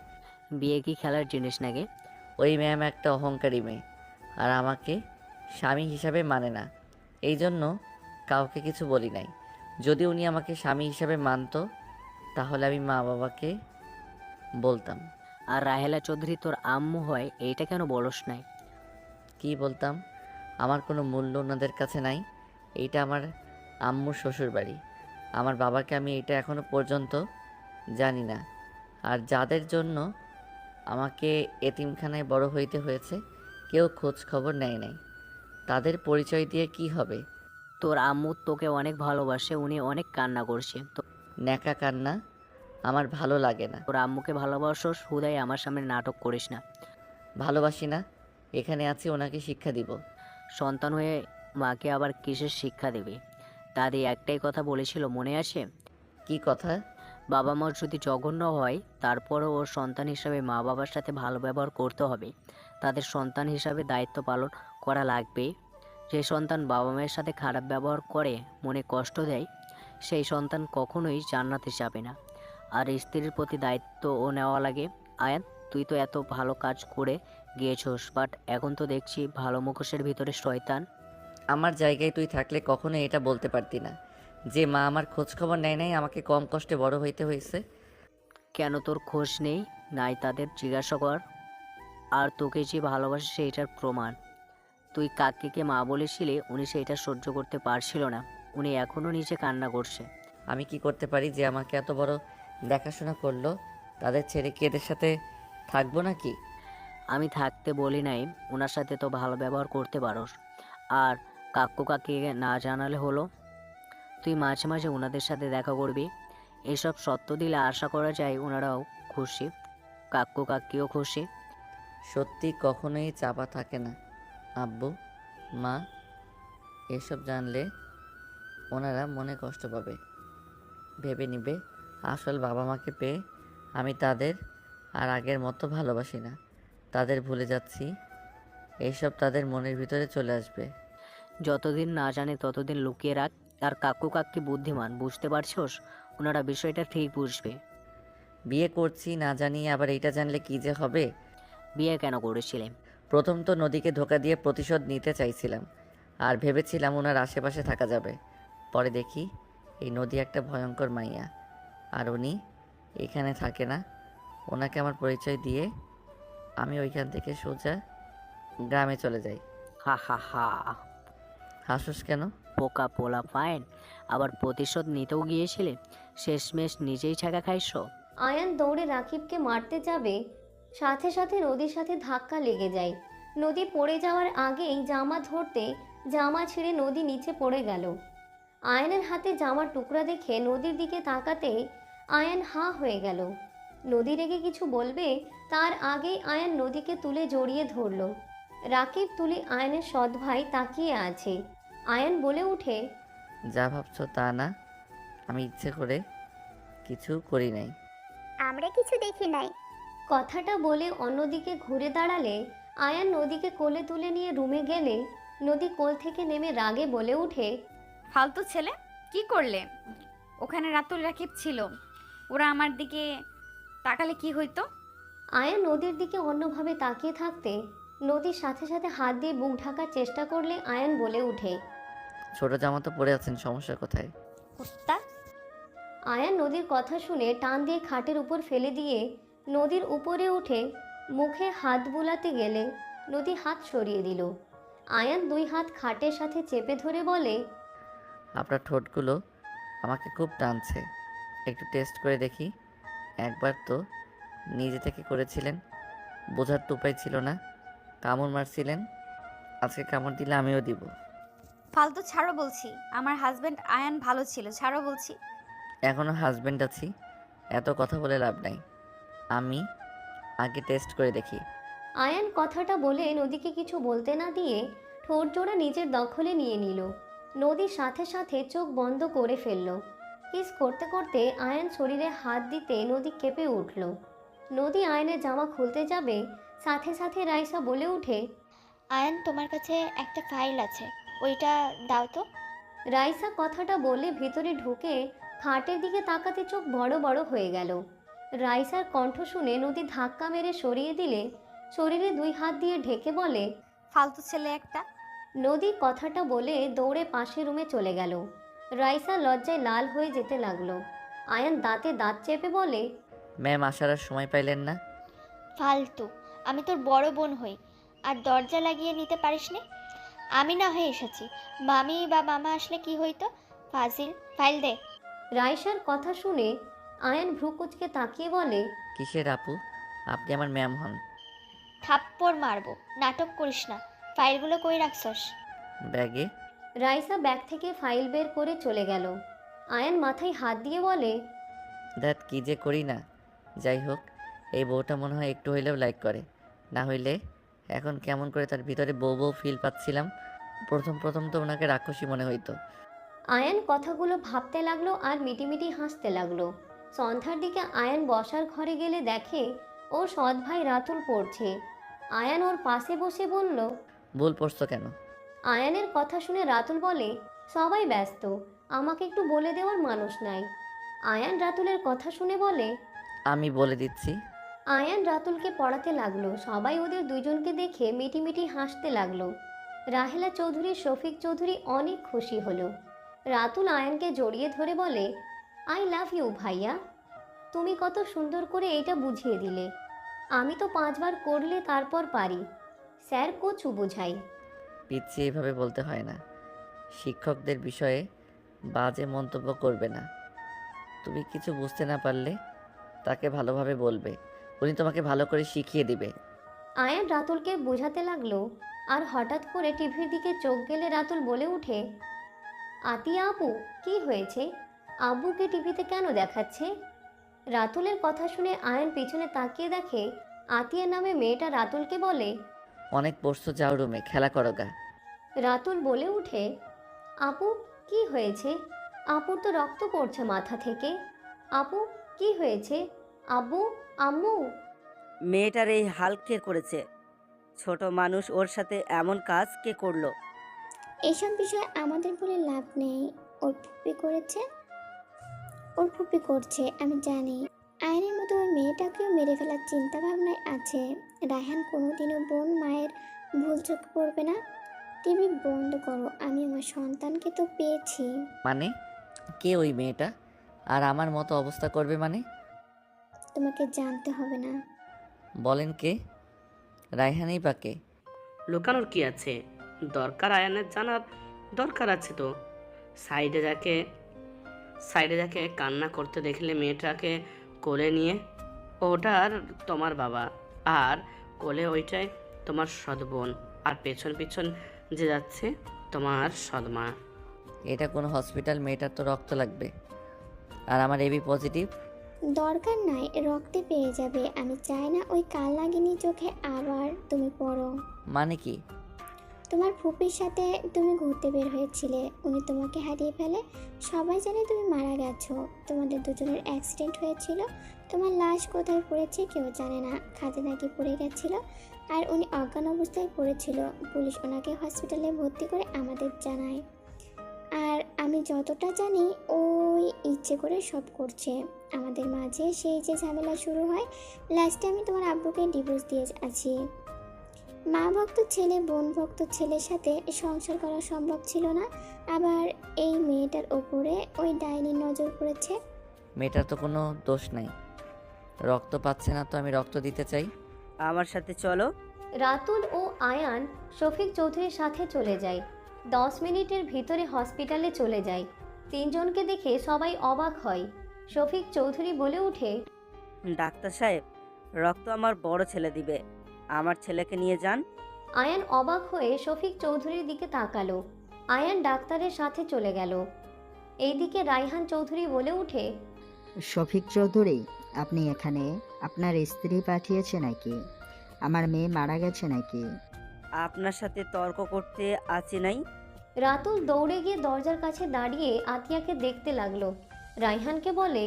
বিয়ে কি খেলার জিনিস নাকি? ওই ম্যাম একটা অহংকারী মেয়ে, আর আমাকে স্বামী হিসাবে মানে না। এই জন্য কাউকে কিছু বলি নাই। যদি উনি আমাকে স্বামী হিসাবে মানতো তাহলে আমি মা বাবাকে বলতাম। আর রাহেলা চৌধুরী তোর আম্মু হয়, এইটা কেন বলস নাই? কি বলতাম? আমার কোনো মূল্য ওনাদের কাছে নাই। এইটা আমার আম্মুর শ্বশুর বাড়ি। আমার বাবাকে আমি এটা এখনো পর্যন্ত জানি না। আর যাদের জন্য আমাকে এতিমখানায় বড় হইতে হয়েছে, কেউ খোঁজ খবর নেয় নাই। তাদের পরিচয় দিয়ে কি হবে? তোর আম্মু তোকে অনেক ভালোবাসে, উনি অনেক কান্না করছে। ন্যাকা কান্না আমার ভালো লাগে না। তোর আম্মুকে ভালোবাসোস, হুদাই আমার সামনে নাটক করিস না। ভালোবাসি না, এখানে আছি ওনাকে শিক্ষা দিব। সন্তান হয়ে মাকে আবার কিসের শিক্ষা দেবে? দাদি একটাই কথা বলেছিল, মনে আছে? কি কথা? বাবা মা যদি জঘন্য হয় তারপরও ওর সন্তান হিসাবে মা বাবার সাথে ভালো ব্যবহার করতে হবে। তাদের সন্তান হিসাবে দায়িত্ব পালন করা লাগবে। যে সন্তান বাবা মায়ের সাথে খারাপ ব্যবহার করে, মনে কষ্ট দেয়, সেই সন্তান কখনোই জান্নাতে যাবে না। আর স্ত্রীর প্রতি দায়িত্বও নেওয়া লাগে। আয়ান, তুই তো এত ভালো কাজ করে গিয়েছোস, বাট এখন তো দেখছি ভালো মুখোশের ভিতরে শয়তান। আমার জায়গায় তুই থাকলে কখনো এটা বলতে পারতি না যে মা আমার খোঁজ খবর নেয় নাই, আমাকে কম কষ্টে বড় হইতে হয়েছে। কেন তোর খোঁজ নেই? নাই তাদের জিজ্ঞাসা কর। আর তোকে যে ভালোবাসে সেইটার প্রমাণ। তুই কাকিকে মা বলেছিলি, উনি সেইটা সহ্য করতে পারছিল না। উনি এখনও নিচে কান্না করছে। আমি কি করতে পারি যে আমাকে এত বড় দেখাশোনা করলো? তাদের ছেড়ে কি এদের সাথে থাকবো নাকি? আমি থাকতে বলি নাই, ওনার সাথে তো ভালো ব্যবহার করতে পারোস। আর কাকু কাকিকে না জানালে হলো। তুই মাঝে মাঝে ওনাদের সাথে দেখা করবি। এসব সত্য দিলে আশা করা যায় ওনারাও খুশি, কাকু কাকিও খুশি। সত্যি কখনোই চাপা থাকে না আব্বু, মা। এসব জানলে ওনারা মনে কষ্ট পাবে, ভেবে নিবে আসল বাবা মাকে পেয়ে আমি তাদের আর আগের মতো ভালোবাসি না, তাদের ভুলে যাচ্ছি। এইসব তাদের মনের ভিতরে চলে আসবে। যতদিন না জানে ততদিন লুকিয়ে রাখ। আর কাকু কাকি বুদ্ধিমান, বুঝতে পারছোস? ওনারা বিষয়টা ঠিক বুঝবে। বিয়ে করছি না জানিয়ে আবার এইটা জানলে কি যে হবে। বিয়ে কেন করেছিলে? প্রথম তো নদীকে ধোকা দিয়ে প্রতিশোধ নিতে চাইছিলাম, আর ভেবেছিলাম ওনার আশেপাশে থাকা যাবে। পরে দেখি এই নদী একটা ভয়ঙ্কর মাইয়া, আর উনি এখানে থাকে না। ওনাকে আমার পরিচয় দিয়ে আমি ওইখান থেকে সোজা গ্রামে চলে যাই। হা হা হা। হাসুস কেন? পোকা পোলা পায়েন, আবার প্রতিশোধ নিতেও গিয়েছিলে, শেষমেশ নিজেই ছাকা খাইছো। আয়ান দৌড়ে রাকিবকে মারতে যাবে, সাথে সাথে নদীর সাথে ধাক্কা লেগে যায়। নদী পড়ে যাওয়ার আগেই জামা ধরতে জামা ছিঁড়ে নদী নিচে পড়ে গেল। আয়ানের হাতে জামার টুকরা দেখে নদীর দিকে তাকাতে আয়ান হাঁ হয়ে গেল। নদী রেগে কিছু বলবে তার আগেই আয়ান নদীকে তুলে জড়িয়ে ধরল। রাকিব তুলে আয়ানের সৎ ভাই তাকিয়ে আছে। আয়ান বলে উঠে, যা ভাবছো তা না, আমি ইচ্ছে করে কিছু করি নাই। আমরা কিছু দেখি নাই। কথাটা বলে অন্যদিকে ঘুরে দাঁড়ালে আয়ান নদীকে কোলে তুলে নিয়ে রুমে গেলে নদী কোল থেকে নেমে রাগে বলে উঠে, ফালতু ছেলে, কি করলে? ওখানে রাতুল রাকিব ছিল, ওরা আমার দিকে তাকালে কি হইতো? আয়ান নদীর দিকে অন্যভাবে তাকিয়ে থাকতে নদীর সাথে সাথে হাত দিয়ে বুক ঢাকার চেষ্টা করলে আয়ান বলে ওঠে, ছোট জামা তো পরে আছেন, সমস্যা কোথায়? কুত্তা। আয়ান নদীর কথা শুনে টান দিয়ে খাটের উপর ফেলে দিয়ে নদীর উপরে উঠে মুখে হাত বুলাতে গেলে নদী হাত সরিয়ে দিল। আয়ান দুই হাত খাটের সাথে চেপে ধরে বলে, আপনার ঠোঁটগুলো আমাকে খুব টানছে, একটু টেস্ট করে দেখি। একবার তো নিজে থেকে করেছিলেন, বোঝার তো উপায় ছিল না, কামড় মারছিলেন, আজকে কামড় দিলে আমিও দিব। ফালতু ছাড়ো বলছি, আমার হাজবেন্ড আয়ান ভালো ছিল, ছাড়ো বলছি। এখনও হাজবেন্ড আছি, এত কথা বলে লাভ নাই, আমি আগে টেস্ট করে দেখি। আয়ান কথাটা বলে নদীকে কিছু বলতে না দিয়ে ঠোঁট জোড়া নিজের দখলে নিয়ে নিল। নদীর সাথে সাথে চোখ বন্ধ করে ফেলল। কিস করতে করতে আয়ান শরীরে হাত দিতে নদী কেঁপে উঠল। নদী আয়নের জামা খুলতে যাবে, সাথে সাথে রাইসা বলে উঠে, আয়ান তোমার কাছে একটা ফাইল আছে, ওইটা দাও তো। রাইসা কথাটা বলে ভিতরে ঢুকে খাটের দিকে তাকাতে চোখ বড় বড় হয়ে গেল। রাইসার কণ্ঠ শুনে নদী ধাক্কা মেরে সরিয়ে দিলে শরীরে দুই হাত দিয়ে ঢেকে বলে, ফালতু ছেলে একটা। নদী কথাটা বলে দৌড়ে পাশের রুমে চলে গেল। রাইসা লজ্জায় লাল হয়ে যেতে লাগলো। আয়ান দাঁতে দাঁত চেপে বলে, ম্যাম আসার আর সময় পাইলেন না? ফালতু, আমি তোর বড় বোন হই, আর দরজা লাগিয়ে নিতে পারিস নে? আমি না হয়ে এসেছি, মামি বা মামা আসলে কি হইতো? ফাজিল, ফাইল দে। রাইসার কথা শুনে আয়ান ভ্রু কুচকে তাকিয়ে বলে, কিসের আপু, আপনি আমার ম্যাম হন। থাপ্পড় মারবো, নাটক করিস না। ফাইলগুলো কই রাখছস? ব্যাগে। রাইসা ব্যাগ থেকে ফাইল বের করে চলে গেল। আয়ান মাথায় হাত দিয়ে বলে, দ্যাট কী যে করি না। যাই হোক, এই বউটা মনে হয় একটু হইলেও লাইক করে, না হইলে এখন কেমন করে তার ভিতরে বউ বউ ফিল পাচ্ছিলাম। প্রথম প্রথম তো ওনাকে রাক্ষসী মনে হইতো। আয়ান কথাগুলো ভাবতে লাগলো আর মিটিমিটি হাসতে লাগলো। সন্ধ্যার দিকে আয়ান বসার ঘরে গেলে দেখে ওর সৎ ভাই রাতুল পড়ছে। আয়ান ওর পাশে বসে বলল, ভুল পড়ছো কেন? আয়ানের কথা শুনে রাতুল বলে, সবাই ব্যস্ত, আমাকে একটু বলে দেওয়ার মানুষ নাই। আয়ান রাতুলের কথা শুনে বলে, আমি বলে দিচ্ছি। আয়ান রাতুলকে পড়াতে লাগলো। সবাই ওদের দুজনকে দেখে মিটিমিটি হাসতে লাগলো। রাহেলা চৌধুরী, শফিক চৌধুরী অনেক খুশি হলো। রাতুল আয়ানকে জড়িয়ে ধরে বলে, আই লাভ ইউ ভাইয়া, তুমি কত সুন্দর করে এইটা বুঝিয়ে দিলে। আমি তো 5 বার করলে তারপর পারি, স্যার কচু বুঝাই। পিচ্ছি এভাবে বলতে হয় না, শিক্ষকদের বিষয়ে বাজে মন্তব্য করবে না। তুমি কিছু বুঝতে না পারলে তাকে ভালোভাবে বলবে, উনি তোমাকে ভালো করে শিখিয়ে দিবে। আয়ান রাতুলকে বোঝাতে লাগলো। আর হঠাৎ করে টিভির দিকে চোখ গেলে রাতুল বলে উঠে, আতিয়া আপু, কি হয়েছে? আব্বুকে টিভিতে কেন দেখাচ্ছে? রাতুলের কথা শুনে আয়ান পিছনে তাকিয়ে দেখে আতিয়া নামে মেয়েটা রাতুলকে বলে, অনেক পড়ছো, যাও রুমে খেলা করো গা। রাতুল বলে উঠে, আপু কি হয়েছে? আপুর তো রক্ত পড়ছে মাথা থেকে। আপু কি হয়েছে? আব্বু, আম্মু। মেয়েটার এই হাল কে করেছে? ছোট মানুষ, ওর সাথে এমন কাজ কে করলো? এসব বিষয়ে আমাদের বলে লাভ নেই। ওর ফুপি করেছে, ওর ফুপি করছে, আমি জানি। আয়নের মতো ওই মেয়েটাকেও মেরে ফেলার চিন্তা ভাবনায় আছে। রায়হান কোনোদিনও বোন মায়ের ভুল চোখে পড়বে না। টিভি বন্ধ করো, আমি আমার সন্তানকে তো পেয়েছি। মানে কে ওই মেয়েটা? আর আমার মতো অবস্থা করবে মানে? তোমাকে জানতে হবে না। বলেন কে? রায়হানই বা কে? লুকানোর কি আছে? দরকার আয়ানের জানার দরকার আছে তো। সাইডে যাকে কান্না করতে দেখলে মেয়েটাকে কোলে নিয়ে, ওটার তোমার বাবা, আর কোলে ওইটাই তোমার সৎ বোন, আর পেছন পিছন যে যাচ্ছে তোমার সৎমা। এটা কোনো হসপিটাল, মেয়েটার তো রক্ত লাগবে, আর আমার এবি পজিটিভ। দরকার নাই, রক্তে পেয়ে যাবে। আমি চাই না ওই কাল লাগিনি চোখে আবার তুমি পড়ো। মানে কি? তোমার ফুপির সাথে তুমি ঘুরতে বের হয়েছিলে, উনি তোমাকে হারিয়ে ফেলে। সবাই জানে তুমি মারা গেছো। তোমাদের দুজনের অ্যাক্সিডেন্ট হয়েছিল। তোমার লাশ কোথায় পড়েছে কেউ জানে না। খাদে নাকি পড়ে গেছিল, আর উনি অজ্ঞান অবস্থায় পড়েছিল। পুলিশ ওনাকে হসপিটালে ভর্তি করে আমাদের জানায়। আর আমি যতটা জানি ওই ইচ্ছে করে সব করছে। আমাদের মাঝে সেই যে ঝামেলা শুরু হয়, লাস্টে আমি তোমার আব্বুকে ডিভোর্স দিয়ে আছি। মা ভক্ত ছেলে বোন ভক্ত ছেলের সাথে সংসার করা সম্ভব ছিল না, আবার এই মেয়েটার ওপরে ওই ডাইনির নজর পড়েছে। মেয়েটার তো কোনো দোষ নাই, রক্ত পাচ্ছে না তো আমি রক্ত দিতে চাই। আমার সাথে চলো। রাতুল ও আয়ান শফিক চৌধুরীর সাথে চলে যায়। 10 মিনিটের ভিতরে হসপিটালে চলে যায়। তিনজনকে দেখে সবাই অবাক হয়। শফিক চৌধুরী বলে ওঠে, ডাক্তার সাহেব, রক্ত আমার বড় ছেলে দিবে, আমার ছেলেকে নিয়ে যান। আয়ান অবাক হয়ে শফিক চৌধুরীর দিকে তাকালো। আয়ান ডাক্তারের সাথে চলে গেল। এইদিকে রায়হান চৌধুরী বলে উঠে, শফিক চৌধুরী, আপনি এখানে আপনার স্ত্রী পাঠিয়েছে নাকি? আমার মেয়ে মারা গেছে নাকি? আপনার সাথে তর্ক করতে আছি নাই। রাতুল দৌড়ে গিয়ে দরজার কাছে দাঁড়িয়ে আতিয়াকে দেখতে লাগলো। রায়হানকে বলে,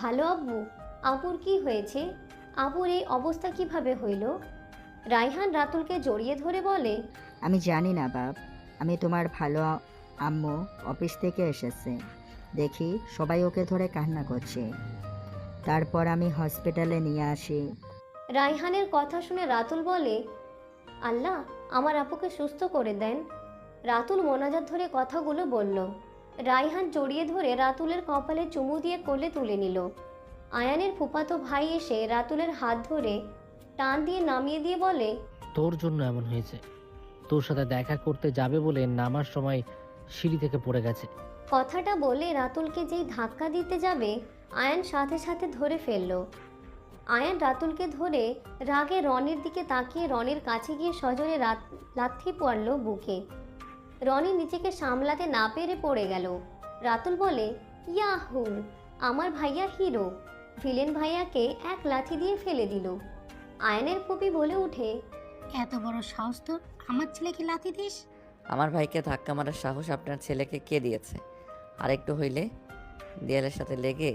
ভালো আব্বু, আপুর কি হয়েছে? আপুর এই অবস্থা কিভাবে হইল? রায়হান রাতুলকে জড়িয়ে ধরে বলে, আমি জানি না বাপ, আমি তোমার ভালো আম্মু অফিস থেকে এসেছে, দেখি সবাই ওকে ধরে কান্না করছে, তারপর আমি হসপিটালে নিয়ে আসি। রায়হানের কথা শুনে রাতুল বলে, আল্লাহ আমার আপুকে সুস্থ করে দেন। রাতুল মোনাজাত ধরে কথাগুলো বলল। রায়হান জড়িয়ে ধরে রাতুলের কপালে চুমু দিয়ে কোলে তুলে নিল। আয়ানের ফুফাতো ভাই এসে রাতুলের হাত ধরে টান দিয়ে নামিয়ে দিয়ে বলে, তোর জন্য এমন হয়েছে, তোর সাথে দেখা করতে যাবে বলে নামার সময় সিঁড়ি থেকে পড়ে গেছে। কথাটা বলে রাতুলকে যেই ধাক্কা দিতে যাবে আয়ান সাথে সাথে ধরে ফেলল। আয়ান রাতুলকে ধরে রাগে রনির দিকে তাকিয়ে রনির কাছে গিয়ে সজোরে লাথি পড়ল বুকে। রনি নিজেকে সামলাতে না পেরে পড়ে গেল। রাতুল বলে, ইয়াহু, আমার ভাইয়া হিরো, ভিলেন ভাইয়াকে এক লাথি দিয়ে ফেলে দিল। আয়ানের ফুপি বলে উঠে, এত বড় সাহস তোর, আমার ছেলেকে লাথি দিস? আমার ভাইকে ধাক্কা মারার সাহস আপনার ছেলেকে কে দিয়েছে? আরেকটু হইলে দেয়ালের সাথে লেগে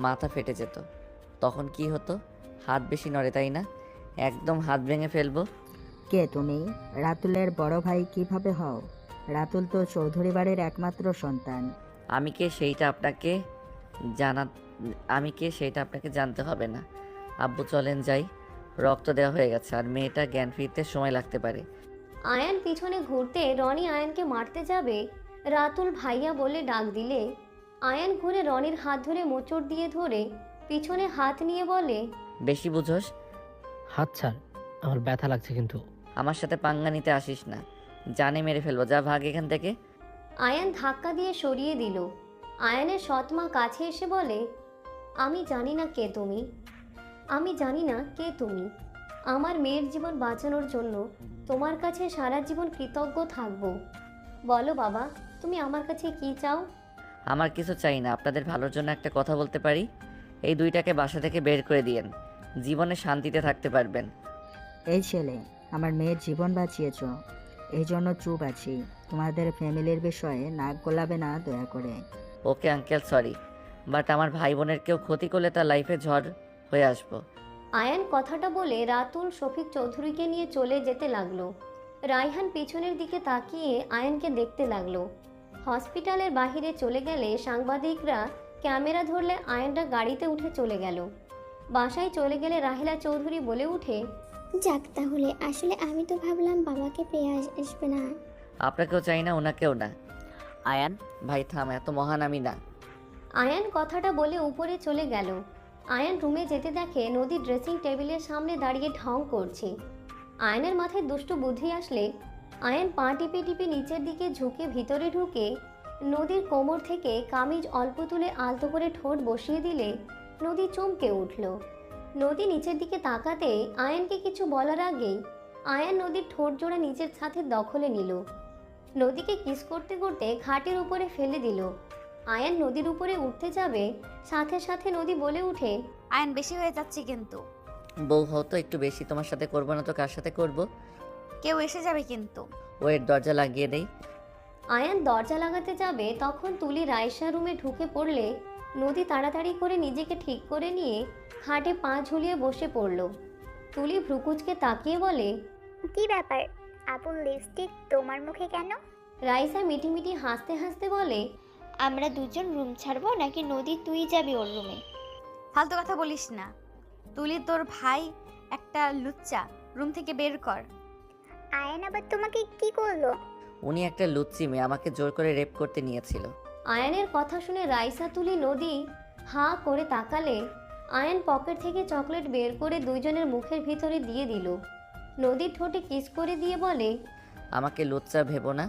মাথা ফেটে যেত, তখন কি হতো? হাত বেশি নড়ে তাই না? একদম হাত ভেঙে ফেলবো। কে তুমি? রাতুলের বড় ভাই কিভাবে হও? রাতুল তো চৌধুরী বাড়ির একমাত্র সন্তান। আমি কে সেইটা আপনাকে জানতে হবে না। আব্বু চলেন যাই, রক্ত দেওয়া হয়ে গেছে আর মেয়েটা জ্ঞান ফিরতে সময় লাগতে পারে। আয়ান পিছনে ঘুরতে রনি আয়ানকে মারতে যাবে। রাতুল ভাইয়া বলে ডাক দিলে আয়ান ঘুরে রনির হাত ধরে মোচড় দিয়ে ধরে পিছনে হাত নিয়ে বলে, বেশি বুঝোস? হাত ছাড়, আমার ব্যথা লাগছে কিন্তু। আমার সাথে পাঙ্গা নিতে আসিস না, জানে মেরে ফেলবো, যা ভাগ এখান থেকে। আয়ান ধাক্কা দিয়ে সরিয়ে দিল। আয়ানের সৎমা কাছে এসে বলে, আমি জানি না কে তুমি, আমার মেয়ের জীবন বাঁচানোর জন্য তোমার কাছে সারা জীবন কৃতজ্ঞ থাকব। বলো বাবা, তুমি আমার কাছে কি চাও? আমার কিছু চাই না, আপনাদের ভালোর জন্য একটা কথা বলতে পারি? এই দুইটাকে বাসা থেকে বের করে দিয়েন, জীবনে শান্তিতে থাকতে পারবেন। এই ছেলে, আমার মেয়ের জীবন বাঁচিয়েছ, এই জন্য চুপ আছি। তোমাদের ফ্যামিলির বিষয়ে নাক গলাবে না দয়া করে। ওকে আঙ্কেল, সরি, বাট আমার ভাই বোনের কেউ ক্ষতি করলে তার লাইফে ঝড় হয়ে আসবো। আয়ান কথাটা বলে রাতুল শফিক চৌধুরীকে নিয়ে চলে যেতে লাগলো। রায়হান পিছনের দিকে তাকিয়ে আয়ানকে দেখতে লাগলো। হসপিটালের বাহিরে চলে গেলে সাংবাদিকরা ক্যামেরা ধরলে আয়ানরা গাড়িতে উঠে চলে গেল। বাসায় চলে গেলে রাহেলা চৌধুরী বলে উঠে, যাক তাহলে, আসলে আমি তো ভাবলাম বাবাকে পেয়ে আসবে না। আপনাকেও চাই না, ওনাকেও না। আয়ান, ভাই থাম, এত মহান আমি না। আয়ান কথাটা বলে উপরে চলে গেল। আয়ান রুমে যেতে দেখে নদী ড্রেসিং টেবিলের সামনে দাঁড়িয়ে ঢং করছে। আয়ানের মাথায় দুষ্টু বুদ্ধি আসলে আয়ান পা টিপে টিপে নিচের দিকে ঝুঁকে ভিতরে ঢুকে নদীর কোমর থেকে কামিজ অল্প তুলে আলতো করে ঠোঁট বসিয়ে দিলে নদী চমকে উঠল। নদী নিচের দিকে তাকাতে আয়ানকে কিছু বলার আগেই আয়ান নদীর ঠোঁট জোড়া নিচের সাথে দখলে নিল। নদীকে কিস করতে করতে খাটের উপরে ফেলে দিল। আয়ান নদীর উপরে উঠতে যাবে, সাথে সাথে নদী বলে উঠে, আয়ন বেশি হয়ে যাচ্ছে কিন্তু। বউ হও তো একটু বেশি, তোমার সাথে করবো না তো কার সাথে করব? কেউ এসে যাবে কিন্তু। ওয়েট, দরজা লাগিয়ে দেই। আয়ান দরজা লাগাতে যাবে তখন তুলি রায়সা রুমে ঢুকে পড়লে নদী তাড়াতাড়ি করে নিজেকে ঠিক করে নিয়ে খাটে পা ঝুলিয়ে বসে পড়ল। তুলি ভ্রুকুচকে তাকিয়ে বলে, কি ব্যাপার, আপুর লিপস্টিক তোমার মুখে কেন? রাইসা মিটিমিটি হাসতে হাসতে বলে, আমরা দুজন রুম ছাড়বো নাকি নদী তুই যাবি ওর রুমে? ফালতু কথা বলিস না তুলি, তোর ভাই একটা লুচ্চা, রুম থেকে বের কর। আয়ান আবার তোমাকে কি করলো? উনি একটা লুচ্চি মেয়ে আমাকে জোর করে রেপ করতে নিয়েছিল। আয়ানের কথা শুনে রাইসা তুলি নদী হাঁ করে তাকালে আয়ান পকেট থেকে চকলেট বের করে দুইজনের মুখের ভিতরে দিয়ে দিল। নদীর ঠোঁটে কিস করে দিয়ে বলে, আমাকে লুচ্চা ভেবো না।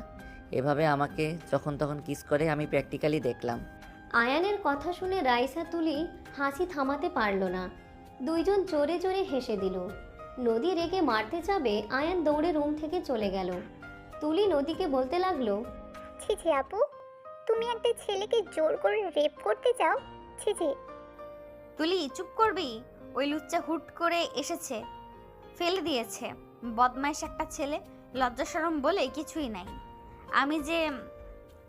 এভাবে আমাকে যখন তখন কিস করে আমি প্র্যাকটিক্যালি দেখলাম। আয়ানের কথা শুনে রাইসা তুলি হাসি থামাতে পারল না। দুইজন জোরে জোরে হেসে দিল। নদী রেগে মারতে যাবে, আয়ান দৌড়ে রুম থেকে চলে গেল। তুলি নদীকে বলতে লাগলো, ছি ছি আপু, তুমি একটা ছেলেকে জোর করে রেপ করতে চাও? ছি ছি। তুলি চুপ করবি? ওই লুচ্চা হুট করে এসেছে, ফেলে দিয়েছে। বদমাইশ একটা ছেলে, লজ্জা শরম বলে কিছুই নাই। আমি যে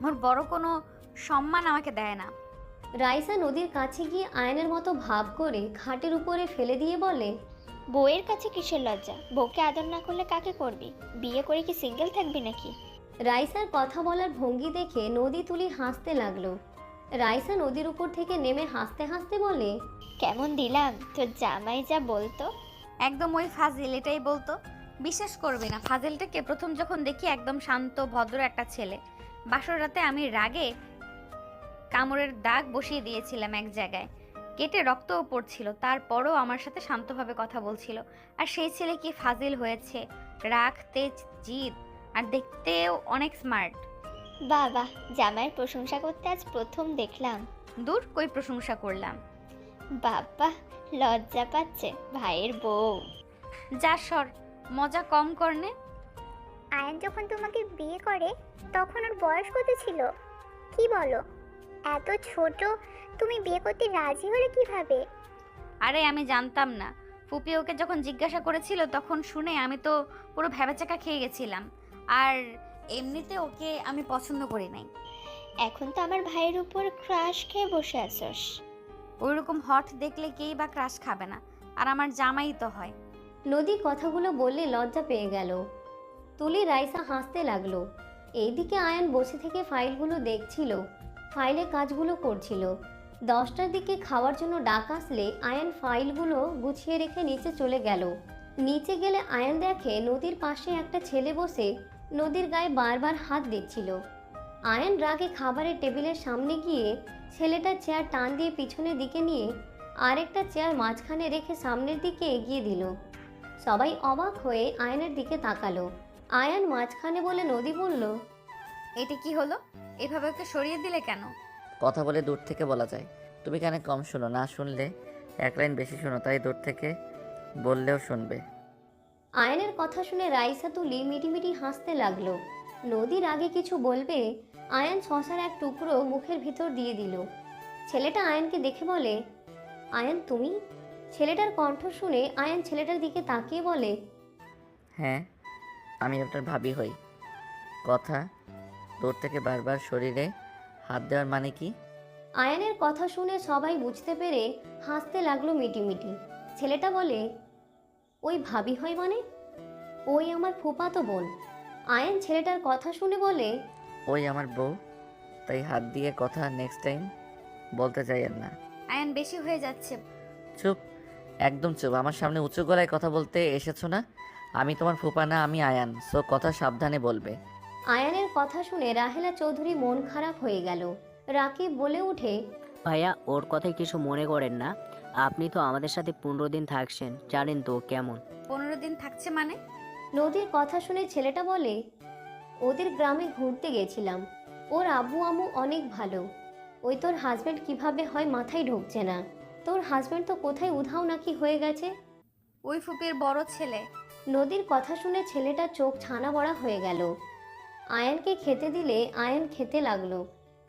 ওর বড় কোনো সম্মান আমাকে দেয় না। রাইসা নদীর কাছে গিয়ে আয়নের মতো ভাব করে খাটের উপরে ফেলে দিয়ে বলে, বউয়ের কাছে কিসের লজ্জা? বউকে আদর না করলে কাকে করবি? বিয়ে করে কি সিঙ্গেল থাকবি নাকি? রাইসার কথা বলার ভঙ্গি দেখে নদী তুলি হাসতে লাগলো। রাইসা নদীর উপর থেকে নেমে হাসতে হাসতে বলে, কেমন দিলাম তোর জামাই যা বলতো? একদম ওই ফাজিল এটাই বলতো। বিশ্বাস করবে না, ফাজিলটাকে প্রথম যখন দেখি একদম শান্ত ভদ্র একটা ছেলে। বাসর রাতে আমি রাগে কামড়ের দাগ বসিয়ে দিয়েছিলাম এক জায়গায়, কেটে রক্তও পড়ছিল, তারপরও আমার সাথে শান্তভাবে কথা বলছিল। আর সেই ছেলে কি ফাজিল হয়েছে, রাগ, তেজ, জিদ, আর দেখতেও অনেক স্মার্ট। বাবা, জামাইয়ের প্রশংসা করতে আজ প্রথম দেখলাম। দূর, কই প্রশংসা করলাম। বাবা, লজ্জা পাচ্ছে ভাইয়ের বউ। যা সর, মজা কম করনে। আয়ান যখন তোমাকে বিয়ে করে তখন ওর বয়স কত ছিল? কি বলো, এত ছোট তুমি বিয়ে করতে রাজি হলে কিভাবে? আরে আমি জানতাম না। ফুপি ওকে যখন জিজ্ঞাসা করেছিল তখন শুনে আমি তো পুরো ভ্যাবাচাকা খেয়ে গেছিলাম। আর এমনিতে ওকে আমি পছন্দ করি নাই। এখন তো আমার ভাইয়ের উপর ক্রাশ খেয়ে বসে আছস। ওইরকম হট দেখলে কেই বা ক্রাশ খাবে না, আর আমার জামাই তো হয়। নদী কথাগুলো বললে লজ্জা পেয়ে গেল। তুলি রাইসা হাসতে লাগলো। এইদিকে আয়ান বসে থেকে ফাইলগুলো দেখছিল, ফাইলে কাজগুলো করছিল। 10টার দিকে খাওয়ার জন্য ডাক আসলে আয়ান ফাইলগুলো গুছিয়ে রেখে নিচে চলে গেল। নিচে গেলে আয়ান দেখে নদীর পাশে একটা ছেলে বসে নদীর গায়ে বারবার হাত দিচ্ছিল। আয়ান রাগে খাবারের টেবিলের সামনে গিয়ে ছেলেটার চেয়ার টান দিয়ে পিছনের দিকে নিয়ে আরেকটা চেয়ার মাঝখানে রেখে সামনের দিকে এগিয়ে দিল। সবাই অবাক হয়ে আয়ানের দিকে তাকালো। আয়ান মাঝখানে বলে নদী বলল, এটা কি হলো? এভাবে ওকে সরিয়ে দিলে কেন? কথা বলে দূর থেকে বলা যায়। তুমি কানে কম শোনো, না শুনলে এক লাইন বেশি শোনো, তাই দূর থেকে বললেও শুনবে। আয়ানের কথা শুনে রাইসা তুলি মিটিমিটি হাসতে লাগলো। নদীর আগে কিছু বলবে, আয়ান শশার এক টুকরো মুখের ভিতর দিয়ে দিল। ছেলেটা আয়ানকে দেখে বলে, আয়ান তুমি? ছেলেটার কণ্ঠ শুনে আয়ান ছেলেটার দিকে তাকিয়ে বলে, হ্যাঁ, আমি আপনার ভাবি হই। কথা দূর থেকে বারবার শরীরে হাত দেওয়ার মানে কি? আয়ানের কথা শুনে সবাই বুঝতে পেরে হাসতে লাগলো মিটিমিটি। ছেলেটা বলে, ওই ভাবি হয় মানে? ওই আমার ফুফাতো বোন। আয়ান ছেলেটার কথা শুনে বলে, ওই আমার বউ, তাই হাত দিয়ে কথা নেক্সট টাইম বলতে চাইয়েন না। আয়ান বেশি হয়ে যাচ্ছে। চুপ, একদম চুপ। আমার সামনে উঁচু গলায় কথা বলতে এসেছো না? আমি তোমার ফুপা না, আমি আয়ান, সো কথা সাবধানে বলবে। আয়ানের কথা শুনে রাহেলা চৌধুরী মন খারাপ হয়ে গেল। রাকিব বলে উঠে, ভাইয়া, ওর কথায় কিছু মনে করেন না। আপনি তো আমাদের সাথে 15 দিন থাকছেন, জানেন তো কেমন। 15 দিন থাকছে মানে? নদীর কথা শুনে ছেলেটা বলে, ওদের গ্রামে ঘুরতে গেছিলাম। ওর আব্বু আম্মু অনেক ভালো। ওই তোর হাজব্যান্ড কিভাবে হয় মাথায় ঢুকছে না। তোর হাজব্যান্ড তো কোথায় উধাও নাকি হয়ে গেছে। ওই ফুপির বড় ছেলে। নদীর কথা শুনে ছেলেটার চোখ ছানা বড়া হয়ে গেল। আয়ানকে খেতে দিলে আয়ান খেতে লাগলো।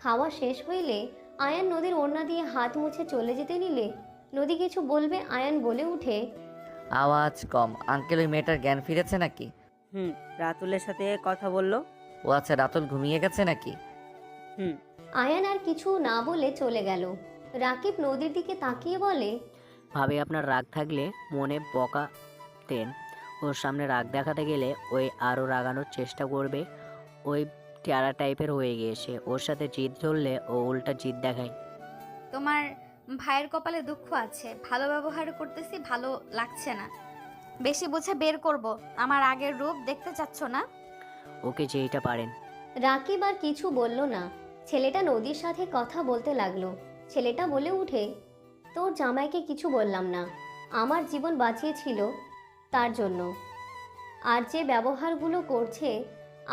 খাওয়া শেষ হইলে আয়ান নদীর ওড়না দিয়ে হাত মুছে চলে যেতে নিলে নদী কিছু বলবে, আয়ান বলে উঠে, আওয়াজ কম। আঙ্কেল, ওই মেয়েটার জ্ঞান ফিরেছে নাকি? রাতুলের সাথে কথা বললো। ও আচ্ছা, রাতুল ঘুমিয়ে গেছে নাকি? আয়ান আর কিছু না বলে চলে গেল। রাকিব নদীর দিকে তাকিয়ে বলে, ভাবে আপনার রাগ থাকলে মনে বকা দেন। ওর সামনে রাগ দেখাতে গেলে ওই আরও রাগানোর চেষ্টা করবে। ওই টেরা টাইপের হয়ে গিয়েছে। ওর সাথে জিদ ধরলে ও উল্টা জিদ দেখায়। তোমার ভাইয়ের কপালে দুঃখ আছে। ভালো ব্যবহার করতেছি, ভালো লাগছে না। বেশি বুঝে বের করব। আমার আগের রূপ দেখতে চাচ্ছ না? ওকে যেইটা পারেন। রাকিব আর কিছু বলল না। ছেলেটা নদীর সাথে কথা বলতে লাগলো। ছেলেটা বলে উঠে, তোর জামাইকে কিছু বললাম না, আমার জীবন বাঁচিয়েছিল তার জন্য। আর যে ব্যবহারগুলো করছে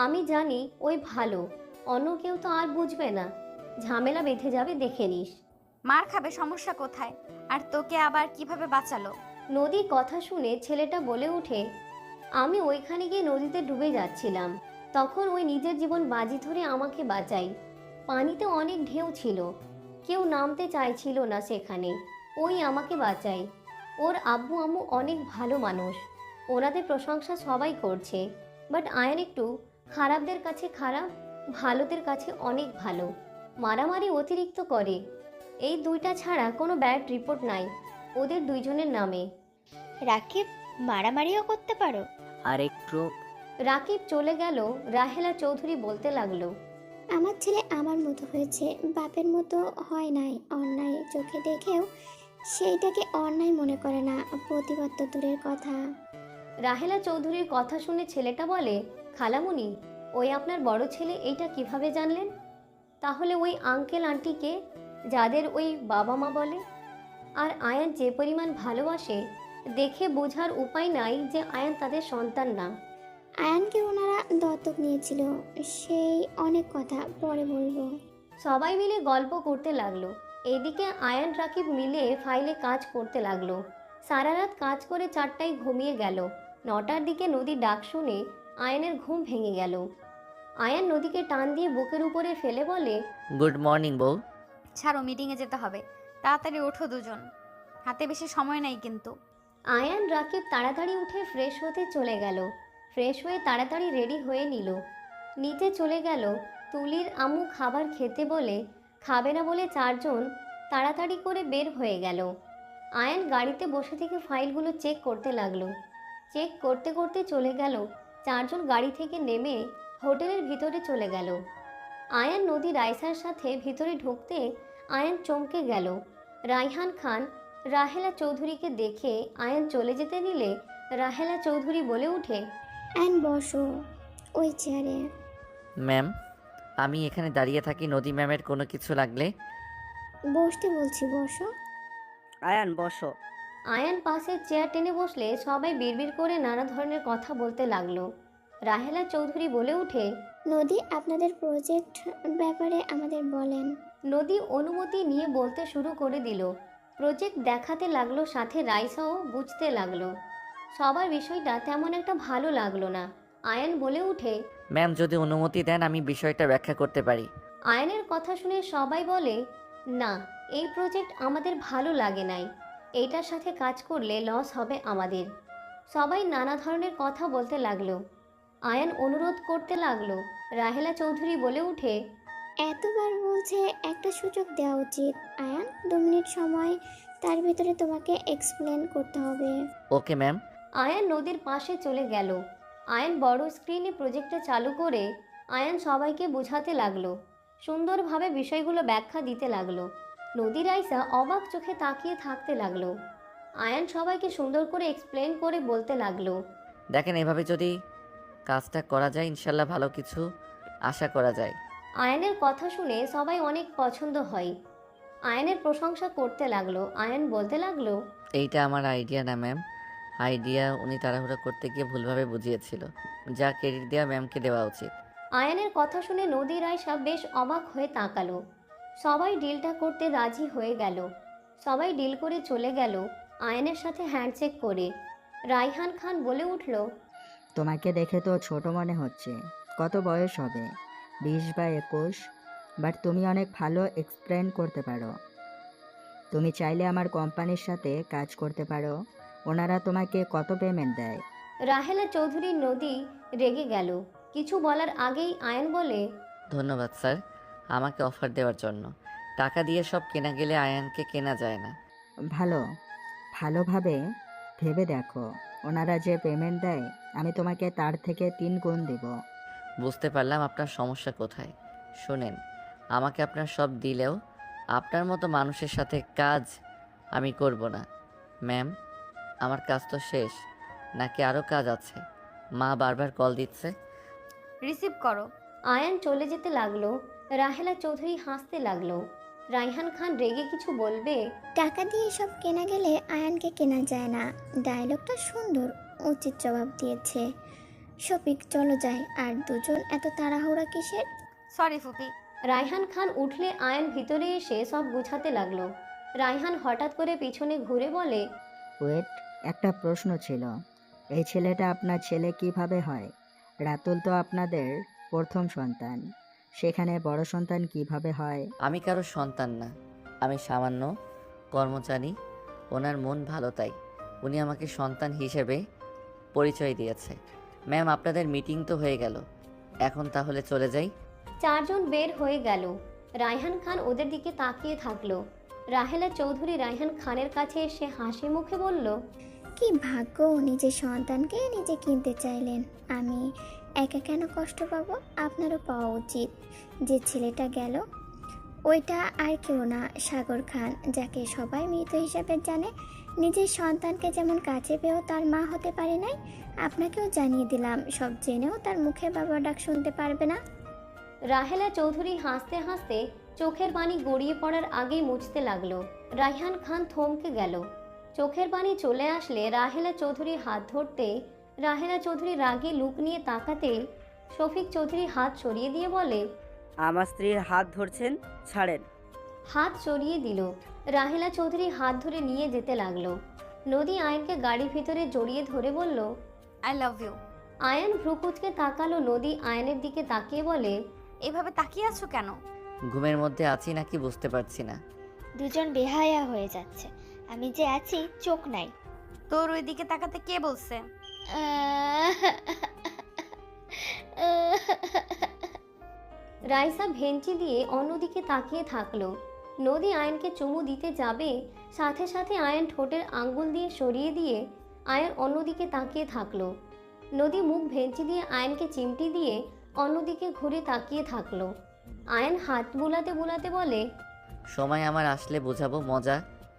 আমি জানি ওই ভালো, অন্য কেউ তো আর বুঝবে না, ঝামেলা বেঁধে যাবে, দেখে নিস। মার খাবে, সমস্যা কোথায়? আর তোকে আবার কিভাবে বাঁচালো? নদী কথা শুনে ছেলেটা বলে উঠে, আমি ওইখানে গিয়ে নদীতে ডুবে যাচ্ছিলাম, তখন ওই নিজের জীবন বাজি ধরে আমাকে বাঁচাই। পানিতে অনেক ঢেউ ছিল, কেউ নামতে চাইছিল না সেখানে, ওই আমাকে বাঁচাই। ওর আব্বু আম্মু অনেক ভালো মানুষ, ওনাদের প্রশংসা সবাই করছে, বাট আয়ান একটু খারাপদের কাছে খারাপ, ভালোদের কাছে অনেক ভালো, মারামারি অতিরিক্ত করে। এই দুইটা ছাড়া কোনো ব্যাড রিপোর্ট নাই ওদের দুইজনের নামে। রাকিব, মারামারিও করতে পারো? আর একটু। রাকিব চলে গেল। রাহেলা চৌধুরী বলতে লাগলো, আমার ছেলে আমার মতো হয়েছে, বাপের মতো হয় নাই। অন্যায় চোখে দেখেও সেইটাকে অন্যায় মনে করে না, প্রতিবাদ তো দূরের কথা। রাহেলা চৌধুরীর কথা শুনে ছেলেটা বলে, খালামুনি, ওই আপনার বড় ছেলে এইটা কিভাবে জানলেন? তাহলে ওই আঙ্কেল আন্টিকে যাদের ওই বাবা মা বলে? আর আয়ান যে পরিমাণ ভালোবাসে, দেখে বোঝার উপায় নাই যে আয়ান তাদের সন্তান না। আয়ানকে ওনারা দত্তক নিয়েছিল, সেই অনেক কথা পরে বলবো। সবাই মিলে গল্প করতে লাগলো। এদিকে আয়ান রাকিব মিলে ফাইলে কাজ করতে লাগলো। সারা রাত কাজ করে 4টায় ঘুমিয়ে গেল। 9টার দিকে নদীর ডাক শুনে আয়ানের ঘুম ভেঙে গেল। আয়ান নদীকে টান দিয়ে বুকের উপরে ফেলে বলে, গুড মর্নিং বউ। ছাড়ো, মিটিংয়ে যেতে হবে। তাড়াতাড়ি ওঠো দুজন, হাতে বেশি সময় নাই কিন্তু। আয়ান রাকিব তাড়াতাড়ি উঠে ফ্রেশ হতে চলে গেল। ফ্রেশ হয়ে তাড়াতাড়ি রেডি হয়ে নিল। নিচে চলে গেল। তুলির আম্মু খাবার খেতে বলে খাবে না বলে 4জন তাড়াতাড়ি করে বের হয়ে গেল। আয়ান গাড়িতে বসে থেকে ফাইলগুলো চেক করতে লাগলো। চেক করতে করতে চলে গেল। 4জন গাড়ি থেকে নেমে হোটেলের ভিতরে চলে গেল। আয়ান নদী রাইসার সাথে ভিতরে ঢুকতে আয়ান চমকে গেল। রায়হান খান রাহেলা চৌধুরীকে দেখে আয়ান চলে যেতে দিলে রাহেলা চৌধুরী বলে উঠে, আয়ান বসো ওই চেয়ারে। ম্যাম, আমি এখানে দাঁড়িয়ে থাকি, নদী ম্যামের কোনো কিছু লাগলে। বসতে বলছি, বসো। আয়ান বসো। আয়ান পাশের চেয়ার টেনে বসলে সবাই বিড়বিড় করে নানা ধরনের কথা বলতে লাগলো। রাহেলা চৌধুরী বলে উঠে, নদী, আপনাদের প্রজেক্ট ব্যাপারে আমাদের বলেন। নদী অনুমতি নিয়ে বলতে শুরু করে দিল। প্রজেক্ট দেখাতে লাগলো, সাথে রাইসাও বুঝতে লাগলো। সবার বিষয়টা তেমন একটা ভালো লাগলো না। আয়ান বলে উঠে, ম্যাম যদি অনুমতি দেন আমি বিষয়টা ব্যাখ্যা করতে পারি। আয়ানের কথা শুনে সবাই বলে, না, এই প্রজেক্ট আমাদের ভালো লাগে নাই, এইটার সাথে কাজ করলে লস হবে আমাদের। সবাই নানা ধরনের কথা বলতে লাগলো। আয়ান অনুরোধ করতে লাগলো। রাহেলা চৌধুরী বলে উঠে, এতবার বলছে, একটা সুযোগ দেওয়া উচিত। আয়ান 2 মিনিট সময়, তার ভিতরে তোমাকে এক্সপ্লেন করতে হবে। Okay ma'am. আয়ান নদীর পাশে চলে গেল। আয়ান বড় স্ক্রিনে প্রজেক্টটা চালু করে আয়ান সবাইকে বোঝাতে লাগলো। সুন্দরভাবে বিষয়গুলো ব্যাখ্যা দিতে লাগলো। নদী রাইসা অবাক চোখে তাকিয়ে থাকতে লাগলো। আয়ান সবাইকে সুন্দর করে এক্সপ্লেন করে বলতে লাগলো, দেখেন, এভাবে যদি কাজটা করা যায় ইনশাল্লাহ ভালো কিছু আশা করা যায়। আয়ানের কথা শুনে সবাই অনেক পছন্দ হয়। আয়ানের প্রশংসা করতে লাগলো। আয়ান বলতে লাগলো, এইটা আমার আইডিয়া না ম্যাম, আইডিয়া উনি তাড়াহুড়ো করতে গিয়ে ভুলভাবে বুঝিয়েছিল, যা ক্রেডিট দেওয়া ম্যামকে দেওয়া উচিত। আয়ানের কথা শুনে নদী রাইসা বেশ অবাক হয়ে তাকালো। সবাই ডিলটা করতে রাজি হয়ে গেল। সবাই ডিল করে চলে গেল আয়ানের সাথে হ্যান্ডশেক করে। রায়হান খান বলে উঠল, তোমাকে দেখে তো ছোট মনে হচ্ছে, কত বয়স হবে? 20 বা 21, বাট তুমি অনেক ভালো এক্সপ্লেন করতে পারো। তুমি চাইলে আমার কোম্পানির সাথে কাজ করতে পারো। ওনারা তোমাকে কত পেমেন্ট দেয়? রাহেলা চৌধুরী নদী রেগে গেল। কিছু বলার আগেই আয়ান বলে, ধন্যবাদ স্যার আমাকে অফার দেওয়ার জন্য। টাকা দিয়ে সব কেনা গেলে আয়ানকে কেনা যায় না। ভালোভাবে ভেবে দেখো, ওনারা যে পেমেন্ট দেয় আমি তোমাকে তার থেকে 3 গুণ দেব। বুঝতে পারলাম আপনার সমস্যা কোথায়। শোনেন, আমাকে আপনার সব দিলেও আপনার মতো মানুষের সাথে কাজ আমি করব না। ম্যাম, আমার কাজ তো শেষ, নাকি আরও কাজ আছে? মা বারবার কল দিচ্ছে। রিসিভ করো। আয়ান চলে যেতে লাগলো। রাহেলা চৌধুরী হাসতে লাগলো। রায়হান খান রেগে কিছু বলবে, টাকা দিয়ে সব কেনা গেলে আয়ানকে কেনা যায় না। ডায়লগটা সুন্দর, উচিত জবাব দিয়েছে। শফিক চলো যাই, আর দুজন এত তাড়াহুড়া কিসের? সরি ফুপি। রায়হান খান উঠলে আয়ান ভিতরে এসে সব গুছাতে লাগলো। রায়হান হঠাৎ করে পিছনে ঘুরে বলে, ওয়েট, একটা প্রশ্ন ছিল। এই ছেলেটা আপনার ছেলে কিভাবে হয়? রাতুল তো আপনাদের প্রথম সন্তান, সেখানে বড় সন্তান কিভাবে হয়? আমি কারো সন্তান না, আমি সামান্য কর্মচারী। ওনার মন ভালো তাই উনি আমাকে সন্তান হিসেবে পরিচয় দিয়েছে। ম্যাম, আপনাদের মিটিং তো হয়ে গেল, এখন তাহলে চলে যাই। চারজন বের হয়ে গেল। রায়হান খান ওদের দিকে তাকিয়ে থাকলো। রাহেলা চৌধুরী রায়হান খানের কাছে এসে হাসি মুখে বলল, কি ভাগ্য, নিজের সন্তানকে নিজে কিনতে চাইলেন। আমি একা কেন কষ্ট পাবো? আপনারও পাওয়া উচিত। যে ছেলেটা গেল ওইটা আর কেউ না, সাগর খান, যাকে সবাই মৃত হিসাবে জানে। নিজের সন্তানকে যেমন কাছে পেয়েও তার মা হতে পারে নাই, আপনাকেও জানিয়ে দিলাম, সব জেনেও তার মুখে বাবা ডাক শুনতে পারবে না। রাহেলা চৌধুরী হাসতে হাসতে চোখের পানি গড়িয়ে পড়ার আগেই মুছতে লাগলো। রায়হান খান থমকে গেল। চোখের পানি চলে আসলে রাহেলা চৌধুরীর হাত ধরতে রাহেলা চৌধুরী রাগে লুক নিয়ে তাকাতে শফিক চৌধুরী হাত সরিয়ে দিয়ে বলে, আমার স্ত্রীর হাত ধরছেন, ছাড়েন। হাত সরিয়ে দিল। রাহেলা চৌধুরী হাত ধরে নিয়ে যেতে লাগলো। নদী আয়নকে গাড়ির ভিতরে জড়িয়ে ধরে বলল, আই লাভ ইউ। আয়ন ভ্রুকুচকে তাকালো। নদী আয়নের দিকে তাকিয়ে বলে, এভাবে তাকিয়ে আছো কেন? ঘুমের মধ্যে আছি নাকি বুঝতে পারছি না। দুজন বেহায়া হয়ে যাচ্ছে। আমি যে আছি, চোখ নাই। তোর ওই দিকে তাকাতে কে বলছে? রাইসা ভেঞ্চি দিয়ে অন্যদিকে তাকিয়ে থাকলো। নদী আয়নকে চুমু দিতে যাবে, সাথে সাথে আয়ন ঠোঁটের আঙ্গুল দিয়ে সরিয়ে দিয়ে আয়ন অন্যদিকে তাকিয়ে থাকলো। নদী মুখ ভেঞ্চি দিয়ে আয়নকে চিমটি দিয়ে অন্যদিকে ঘুরে তাকিয়ে থাকলো। আয়ন হাত বুলাতে বুলাতে বলে, সময় আমার আসলে বোঝাবো মজা,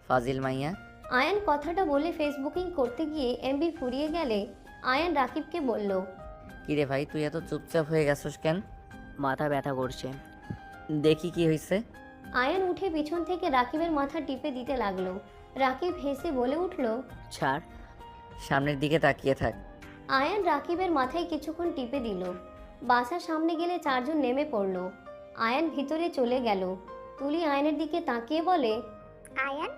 ফাজিল মাইয়া। আয়ন কথাটা বলে ফেসবুকিং করতে গিয়ে এমবি ফুরিয়ে গেলে আয়ন রাকিবকে বলল, কিরে ভাই, তুই এত চুপচাপ হয়ে গেছিস কেন? মাথা ব্যথা করছে। দেখি কি হয়েছে। আয়ন উঠে পিছন থেকে রাকিবের মাথা টিপে দিতে লাগলো। রাকিব হেসে বলে উঠল, ছাড়। সামনের দিকে তাকিয়ে থাক। আয়ন রাকিবের মাথায় কিছুক্ষণ টিপে দিল। বাসার সামনে গেলে চারজন নেমে পড়ল। আয়ন ভিতরে চলে গেল। তুলি আয়নের দিকে তাকিয়ে বলে, আয়ান,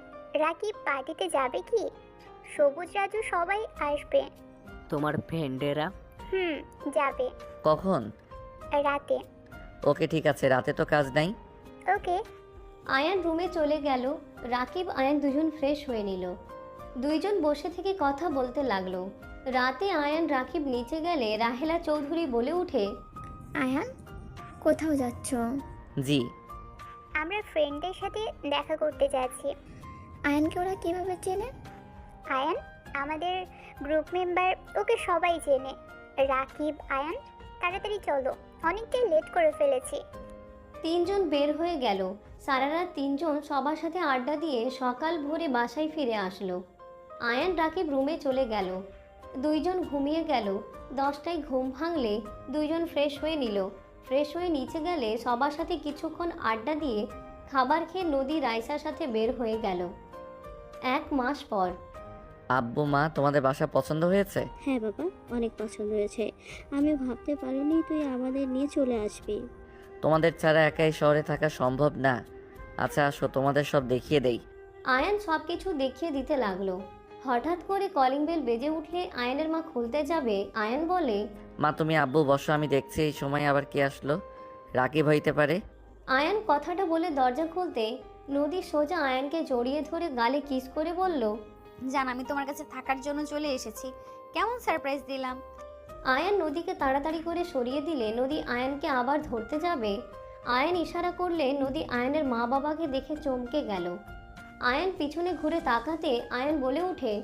রাকিব পার্টিতে যাবে কি? সবুজ রাজু সবাই আসবে। তোমার ফ্রেন্ডেরা? যাবে। কখন? রাতে। ওকে, ঠিক আছে, রাতে তো কাজ নাই। ওকে। আয়ান রুমে চলে গেল। রাকিব আয়ান দুজন ফ্রেশ হয়ে নিল। দুইজন বসে থেকে কথা বলতে লাগলো। রাতে আয়ান রাকিব নিচে গেলে রাহেলা চৌধুরী বলে উঠে, আয়ান, কোথাও যাচ্ছ? জি। আমরা ফ্রেন্ডদের সাথে দেখা করতে যাচ্ছি। আয়ানকে ওরা কিভাবে চেনে? আয়ান আমাদের গ্রুপ মেম্বার, ওকে সবাই চেনে। রাকিব, আয়ান, তাড়াতাড়ি চলো, অনেকটাই লেট করে ফেলেছি। তিনজন বের হয়ে গেল। সারা রাত তিনজন সবার সাথে আড্ডা দিয়ে সকাল ভোরে বাসায় ফিরে আসলো। আয়ান রাকিব রুমে চলে গেল। দুইজন ঘুমিয়ে গেল। 10টায় ঘুম ভাঙলে দুইজন ফ্রেশ হয়ে নিল। ফ্রেশ হয়ে নিচে গেলে সবার সাথে কিছুক্ষণ আড্ডা দিয়ে খাবার খেয়ে নদী রাইসার সাথে বের হয়ে গেল। 1 মাস পর। আব্বু মা, তোমাদের বাসা পছন্দ হয়েছে? হ্যাঁ বাবা, অনেক পছন্দ হয়েছে। আমি ভাবতে পারিনি তুই আমাদের নিয়ে চলে আসবি। তোমাদের ছাড়া একাই শহরে থাকা সম্ভব না। আচ্ছা আসো, তোমাদের সব দেখিয়ে দেই। আয়ান সব কিছু দেখিয়ে দিতে লাগলো। হঠাৎ করে কলিং বেল বেজে উঠলে আয়নের মা খুলতে যাবে। আয়ান বলে, মা তুমি আব্বু বসো, আমি দেখছি। এই সময় আবার কে আসলো? রাকিব হইতে পারে। আয়ান কথাটা বলে দরজা খুলতে নদী সোজা আয়ানকে জড়িয়ে ধরে গালে কিস করে বলল, জান, আমি তোমার কাছে থাকার জন্য চলে এসেছি। কেমন সারপ্রাইজ দিলাম। আয়ান নদীকে তাড়াতাড়ি করে সরিয়ে দিলে নদী আয়ানকে আবার ধরতে যাবে। আয়ান ইশারা করলে নদী আয়ানের মা বাবাকে দেখে চমকে গেল। আয়ান পিছনে ঘুরে তাকাতে আয়ান বলে ওঠে,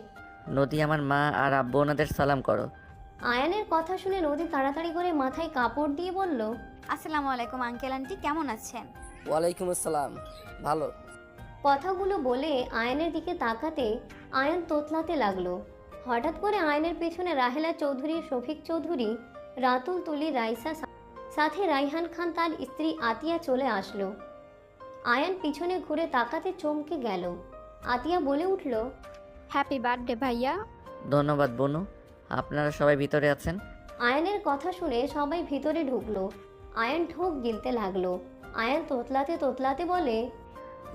নদী, আমার মা আর আব্বু ওনাদের সালাম করো। আয়ানের কথা শুনে নদী তাড়াতাড়ি করে মাথায় কাপড় দিয়ে বলল, আসসালামু আলাইকুম আঙ্কেল আন্টি, কেমন আছেন? ওয়ালাইকুম আসসালাম, ভালো। কথাগুলো বলে আয়ানের দিকে তাকাতে আয়ান তোতলাতে লাগলো। হঠাৎ করে আয়নের পেছনে রাহেলা চৌধুরী, শফিক চৌধুরী, রাতুল, তুলি, রাইসা, সাথে রাইহান খান তার স্ত্রী আতিয়া চলে আসলো। আয়ান পিছনে ঘুরে তাকাতে চমকে গেল। আতিয়া বলে উঠল, হ্যাপি বার্থডে ভাইয়া। ধন্যবাদ বনু, আপনারা সবাই ভিতরে আছেন। আয়ানের কথা শুনে সবাই ভিতরে ঢুকলো। আয়ান ঢোক গিলতে লাগলো। আয়ান তোতলাতে তোতলাতে বলে,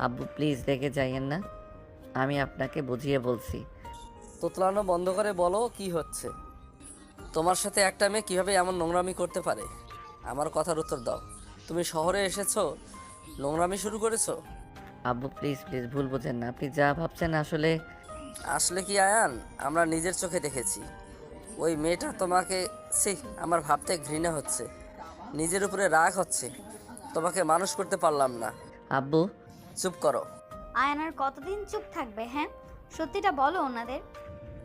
আব্বু প্লিজ রেগে যাইয়েন না, আমি আপনাকে বুঝিয়ে বলছি। তোতলানো বন্ধ করে বলো কি হচ্ছে। তোমার সাথে একটা মেয়ে কীভাবে এমন নোংরামি করতে পারে? আমার কথার উত্তর দাও। তুমি শহরে এসেছো, নোংরামি শুরু করেছো? আব্বু প্লিজ প্লিজ ভুল বোঝেন না, আপনি যা ভাবছেন আসলে কি আয়ান, আমরা নিজের চোখে দেখেছি ওই মেয়েটা তোমাকে, আমার ভাবতে ঘৃণা হচ্ছে, নিজের উপরে রাগ হচ্ছে। তোমাকে মানুষ করতে পারলাম না। আব্বু চুপ করো। আয়ান আর কতদিন চুপ থাকবে? হ্যাঁ, সত্যিটা বলো ওনাদের।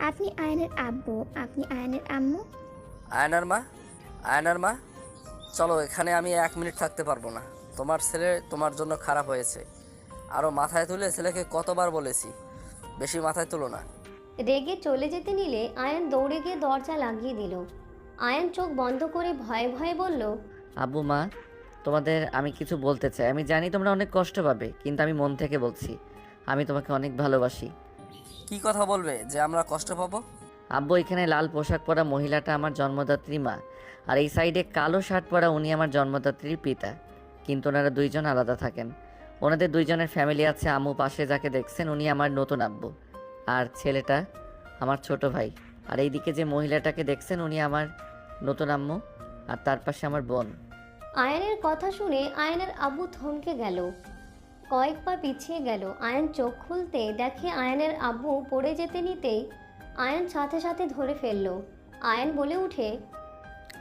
আপনি আয়নের আব্বু, আপনি আয়নের আম্মু। আয়নার মা, চলো এখানে আমি 1 মিনিট থাকতে পারবো না। তোমার ছেলে তোমার জন্য খারাপ হয়েছে। আরও মাথায় তুলে ছেলেকে কতবার বলেছি, বেশি মাথায় তুলো না। রেগে চলে যেতে নিলে আয়ান দৌড়ে গিয়ে দরজা লাগিয়ে দিল। আয়ান চোখ বন্ধ করে ভয়ে ভয়ে বলল, আব্বু মা, তোমাদের আমি কিছু বলতে চাই। আমি জানি তোমরা অনেক কষ্ট পাবে, কিন্তু আমি মন থেকে বলছি, আমি তোমাকে অনেক ভালোবাসি। কি কথা বলবে যে আমরা কষ্ট পাবো? আব্বু, এখানে লাল পোশাক পরা মহিলাটা আমার জন্মদাত্রী মা, আর এই সাইডে কালো শার্ট পরা উনি আমার জন্মদাত্রীর পিতা। কিন্তু ওনারা দুইজন আলাদা থাকেন। ওনাদের দুইজনের ফ্যামিলি আছে। আম্মু পাশে যাকে দেখছেন উনি আমার নতুন আব্বু, আর ছেলেটা আমার ছোট ভাই। আর এইদিকে যে মহিলাটাকে দেখছেন উনি আমার নতুন আম্মু, আর তার পাশে আমার বোন। আয়ানের কথা শুনে আয়ানের আব্বু থমকে গেল, কয়েক পা পিছিয়ে গেল। আয়ান চোখ খুলতে দেখে আয়ানের আব্বু পড়ে যেতে নিতেই আয়ান সাথে সাথে ধরে ফেলল। আয়ান বলে উঠে,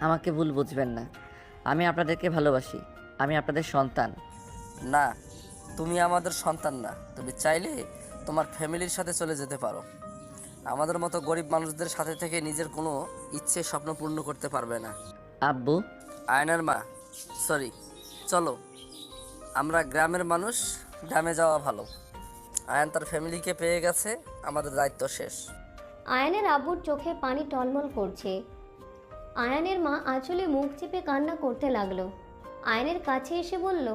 আমাকে ভুল বুঝবেন না, আমি আপনাদেরকে ভালোবাসি, আমি আপনাদের সন্তান। না, তুমি আমাদের সন্তান না। তুমি চাইলে তোমার ফ্যামিলির সাথে চলে যেতে পারো। আমাদের মতো গরিব মানুষদের সাথে থেকে নিজের কোনো ইচ্ছে স্বপ্ন পূর্ণ করতে পারবে না। আব্বু, আয়নার মা, সরি, চলো, আমরা গ্রামের মানুষ, গ্রামে যাওয়া ভালো। আয়ান তার ফ্যামিলিকে পেয়ে গেছে, আমাদের দায়িত্ব শেষ। আয়ানের আব্বুর চোখে পানি টলমল করছে। আয়ানের মা আঁচলে মুখ চেপে কান্না করতে লাগলো। আয়ানের কাছে এসে বলল,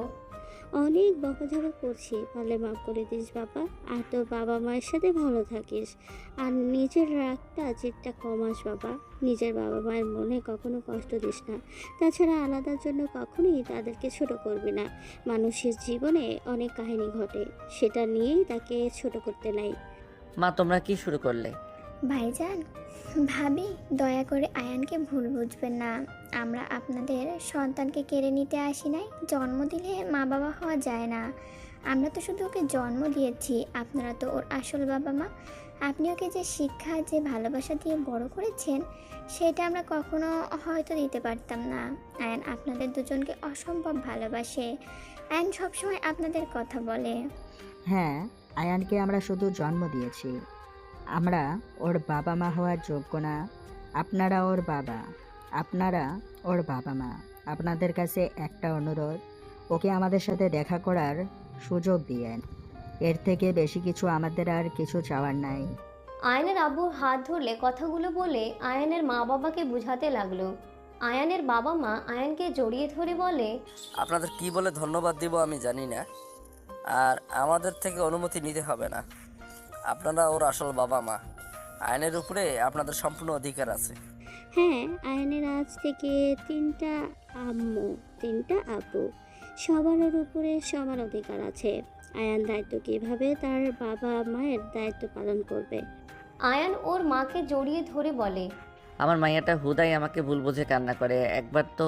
অনেক বকাঝকা করছি, পারলে মাফ করে দিস বাবা। আর তোর বাবা মায়ের সাথে ভালো থাকিস, আর নিজের রাগটা জেদটা কমাস বাবা। নিজের বাবা মায়ের মনে কখনো কষ্ট দিস না। তাছাড়া আলাদার জন্য কখনোই তাদেরকে ছোট করবি না। মানুষের জীবনে অনেক কাহিনী ঘটে, সেটা নিয়েই তাকে ছোট করতে নাই। মা তোমরা কি শুরু করলে? ভাইজান, ভাবি, দয়া করে আয়ানকে ভুল বুঝবেন না। আমরা আপনাদের সন্তানকে কেড়ে নিতে আসি নাই। জন্ম দিলে মা বাবা হওয়া যায় না। আমরা তো শুধু ওকে জন্ম দিয়েছি, আপনারা তো ওর আসল বাবা মা। আপনি ওকে যে শিক্ষা, যে ভালোবাসা দিয়ে বড় করেছেন, সেটা আমরা কখনো হয়তো দিতে পারতাম না। আয়ান আপনাদের দুজনকে অসম্ভব ভালোবাসে। আয়ান সবসময় আপনাদের কথা বলে। হ্যাঁ, আয়ানকে আমরা শুধু জন্ম দিয়েছি, আমরা ওর বাবা মা হওয়ার যোগ্য না। আপনারা ওর বাবা, আপনারা ওর বাবা মা। আপনাদের কাছে একটা অনুরোধ, ওকে আমাদের সাথে দেখা করার সুযোগ দিয়েন। এর থেকে বেশি কিছু আমাদের আর কিছু চাওয়ার নাই। আয়ানের আব্বুর হাত ধরলে কথাগুলো বলে আয়ানের মা বাবাকে বুঝাতে লাগলো। আয়ানের বাবা মা আয়ানকে জড়িয়ে ধরে বলে, আপনাদের কি বলে ধন্যবাদ দিব আমি জানি না, আর আমাদের থেকে অনুমতি নিতে হবে না। আপনারা ওর আসল বাবা মা। আইনের উপরে আপনাদের সম্পূর্ণ অধিকার আছে। হ্যাঁ, আয়নের আজ থেকে 3টা আম্মু, 3টা আব্বু, সবার ওর উপরে সমান অধিকার আছে। আয়ান দায়িত্ব কিভাবে তার বাবা মায়ের দায়িত্ব পালন করবে। আয়ান ওর মাকে জড়িয়ে ধরে বলে, আমার মাইয়াটা হুদাই আমাকে ভুল বুঝে কান্না করে, একবার তো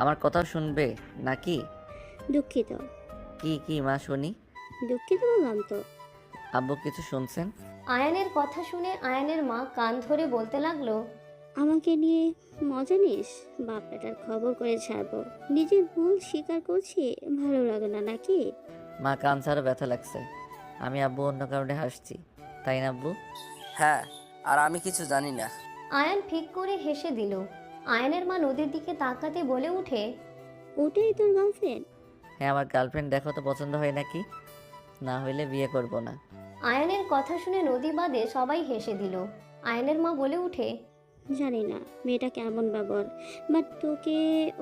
আমার কথা শুনবে নাকি? দুঃখিত। কি মা শুনি? দুঃখিত বললাম তো। আব্বু কিছু শুনছেন? আয়ানের কথা শুনে আয়ানের মা কান ধরে বলতে লাগলো, আমাকে নিয়ে মজা নিস? বাপ বেটার খবর করে ছাড়বো। নিজের ভুল স্বীকার করছি, ভালো লাগে না নাকি? মা কান ছাড়া ব্যথা লাগছে। আমি আব্বু অন্য কারণে হাসছি, তাই না আব্বু? হ্যাঁ, আর আমি কিছু জানি না। আয়ান ফিক করে হেসে দিল। আয়ানের মা নদীর দিকে তাকাতে বলে উঠে, ওটাই তোর গার্লফ্রেন্ড? হ্যাঁ, আমার গার্লফ্রেন্ড। দেখো তো পছন্দ হয় নাকি? না হইলে বিয়ে করব না। আয়ানের কথা শুনে নদী বাদে সবাই হেসে দিল। আয়ানের মা বলে উঠে, জানি না মেয়েটা কেমন ব্যবহার, বাট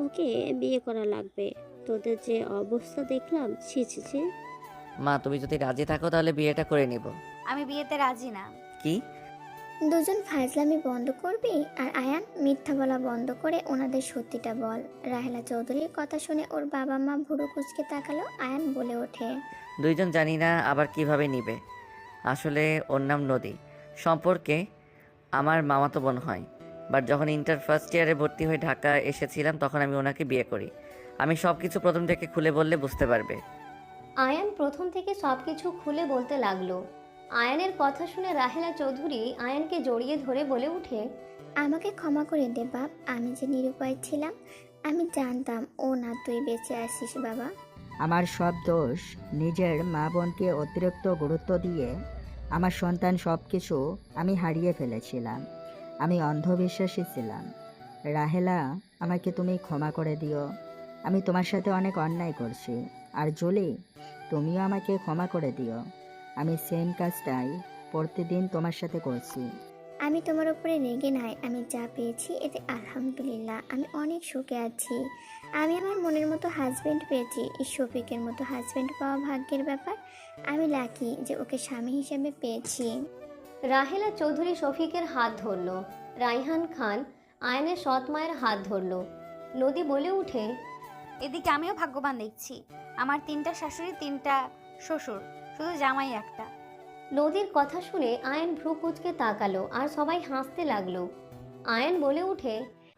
ওকে বিয়ে করা লাগবে। তোদের যে অবস্থা দেখলাম, ছি ছি ছি। মা তুমি যদি রাজি থাকো তাহলে বিয়েটা করে নিব। আমি বিয়েতে রাজি না। কি? দুজন ফাজলামি বন্ধ করবি? আর আয়ান মিথ্যা বলা বন্ধ করে ওনাদের সত্যিটা বল। রাহেলা চৌধুরীর কথা শুনে ওর বাবা মা ভুরু কুচকে তাকালো। আয়ান বলে ওঠে, দুইজন জানি না আবার কিভাবে নিবে। আসলে ওর নাম নদী, সম্পর্কে আমার মামাতো বোন হয়। বাট যখন ইন্টার ফার্স্ট ইয়ারে ভর্তি হয়ে ঢাকা এসেছিলাম তখন আমি ওনাকে বিয়ে করি। আমি সব কিছু প্রথম থেকে খুলে বললে বুঝতে পারবে। আয়ান প্রথম থেকে সব কিছু খুলে বলতে লাগলো। আয়ানের কথা শুনে রাহেলা চৌধুরী আয়ানকে জড়িয়ে ধরে বলে উঠে, আমাকে ক্ষমা করে দে বাপ, আমি যে নিরুপায় ছিলাম। আমি জানতাম ও না তুই বেঁচে আসিস বাবা। আমার সব দোষ। নিজের মা বোনকে অতিরিক্ত গুরুত্ব দিয়ে আমার সন্তান সব কিছু আমি হারিয়ে ফেলেছিলাম। আমি অন্ধবিশ্বাসী ছিলাম। রাহেলা, আমাকে তুমি ক্ষমা করে দিও। আমি তোমার সাথে অনেক অন্যায় করছি। আর জুলি, তুমিও আমাকে ক্ষমা করে দিও। আমি সেম কাজটাই প্রতিদিন তোমার সাথে করছি। আমি তোমার উপরে রেগে নাই, আমি যা পেয়েছি এতে আলহামদুলিল্লাহ। আমি অনেক সুখে আছি। আমি আমার মনের মতো হাজব্যান্ড পেয়েছি। এই শফিকের মতো হাজব্যান্ড পাওয়া ভাগ্যের ব্যাপার। আমি লাকি যে ওকে স্বামী হিসেবে পেয়েছি। রাহেলা চৌধুরী শফিকের হাত ধরল। রাইহান খান আয়ানের সৎ মায়ের হাত ধরল। নদী বলে উঠে, এদিকে আমিও ভাগ্যবান দেখছি। আমার 3টা শাশুড়ি, 3টা শ্বশুর, শুধু জামাই একটা। নদীর কথা শুনে আয়ান ভ্রু কুচকে তাকালো আর সবাই হাসতে লাগলো। আয়ান বলে উঠে,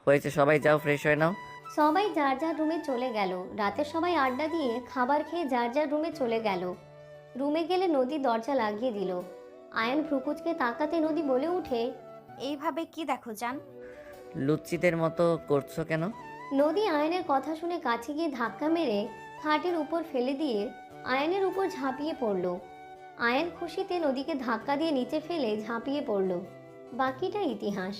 হয়েছে, সবাই যাও, ফ্রেশ হয়ে নাও। সবাই যার যার রুমে চলে গেল। রাতে সবাই আড্ডা দিয়ে খাবার খেয়ে যার যার রুমে চলে গেল। রুমে গেলে নদী দরজা লাগিয়ে দিল। আয়ান ভ্রু কুচকে তাকাতে নদী বলে উঠে, এইভাবে কি দেখো জান? লুচ্চিদের মতো করছো কেন? নদী আয়নের কথা শুনে কাছে গিয়ে ধাক্কা মেরে খাটের উপর ফেলে দিয়ে আয়নের উপর ঝাঁপিয়ে পড়ল। আয়ন খুশিতে নদীকে ধাক্কা দিয়ে নিচে ফেলে ঝাঁপিয়ে পড়ল। বাকিটা ইতিহাস।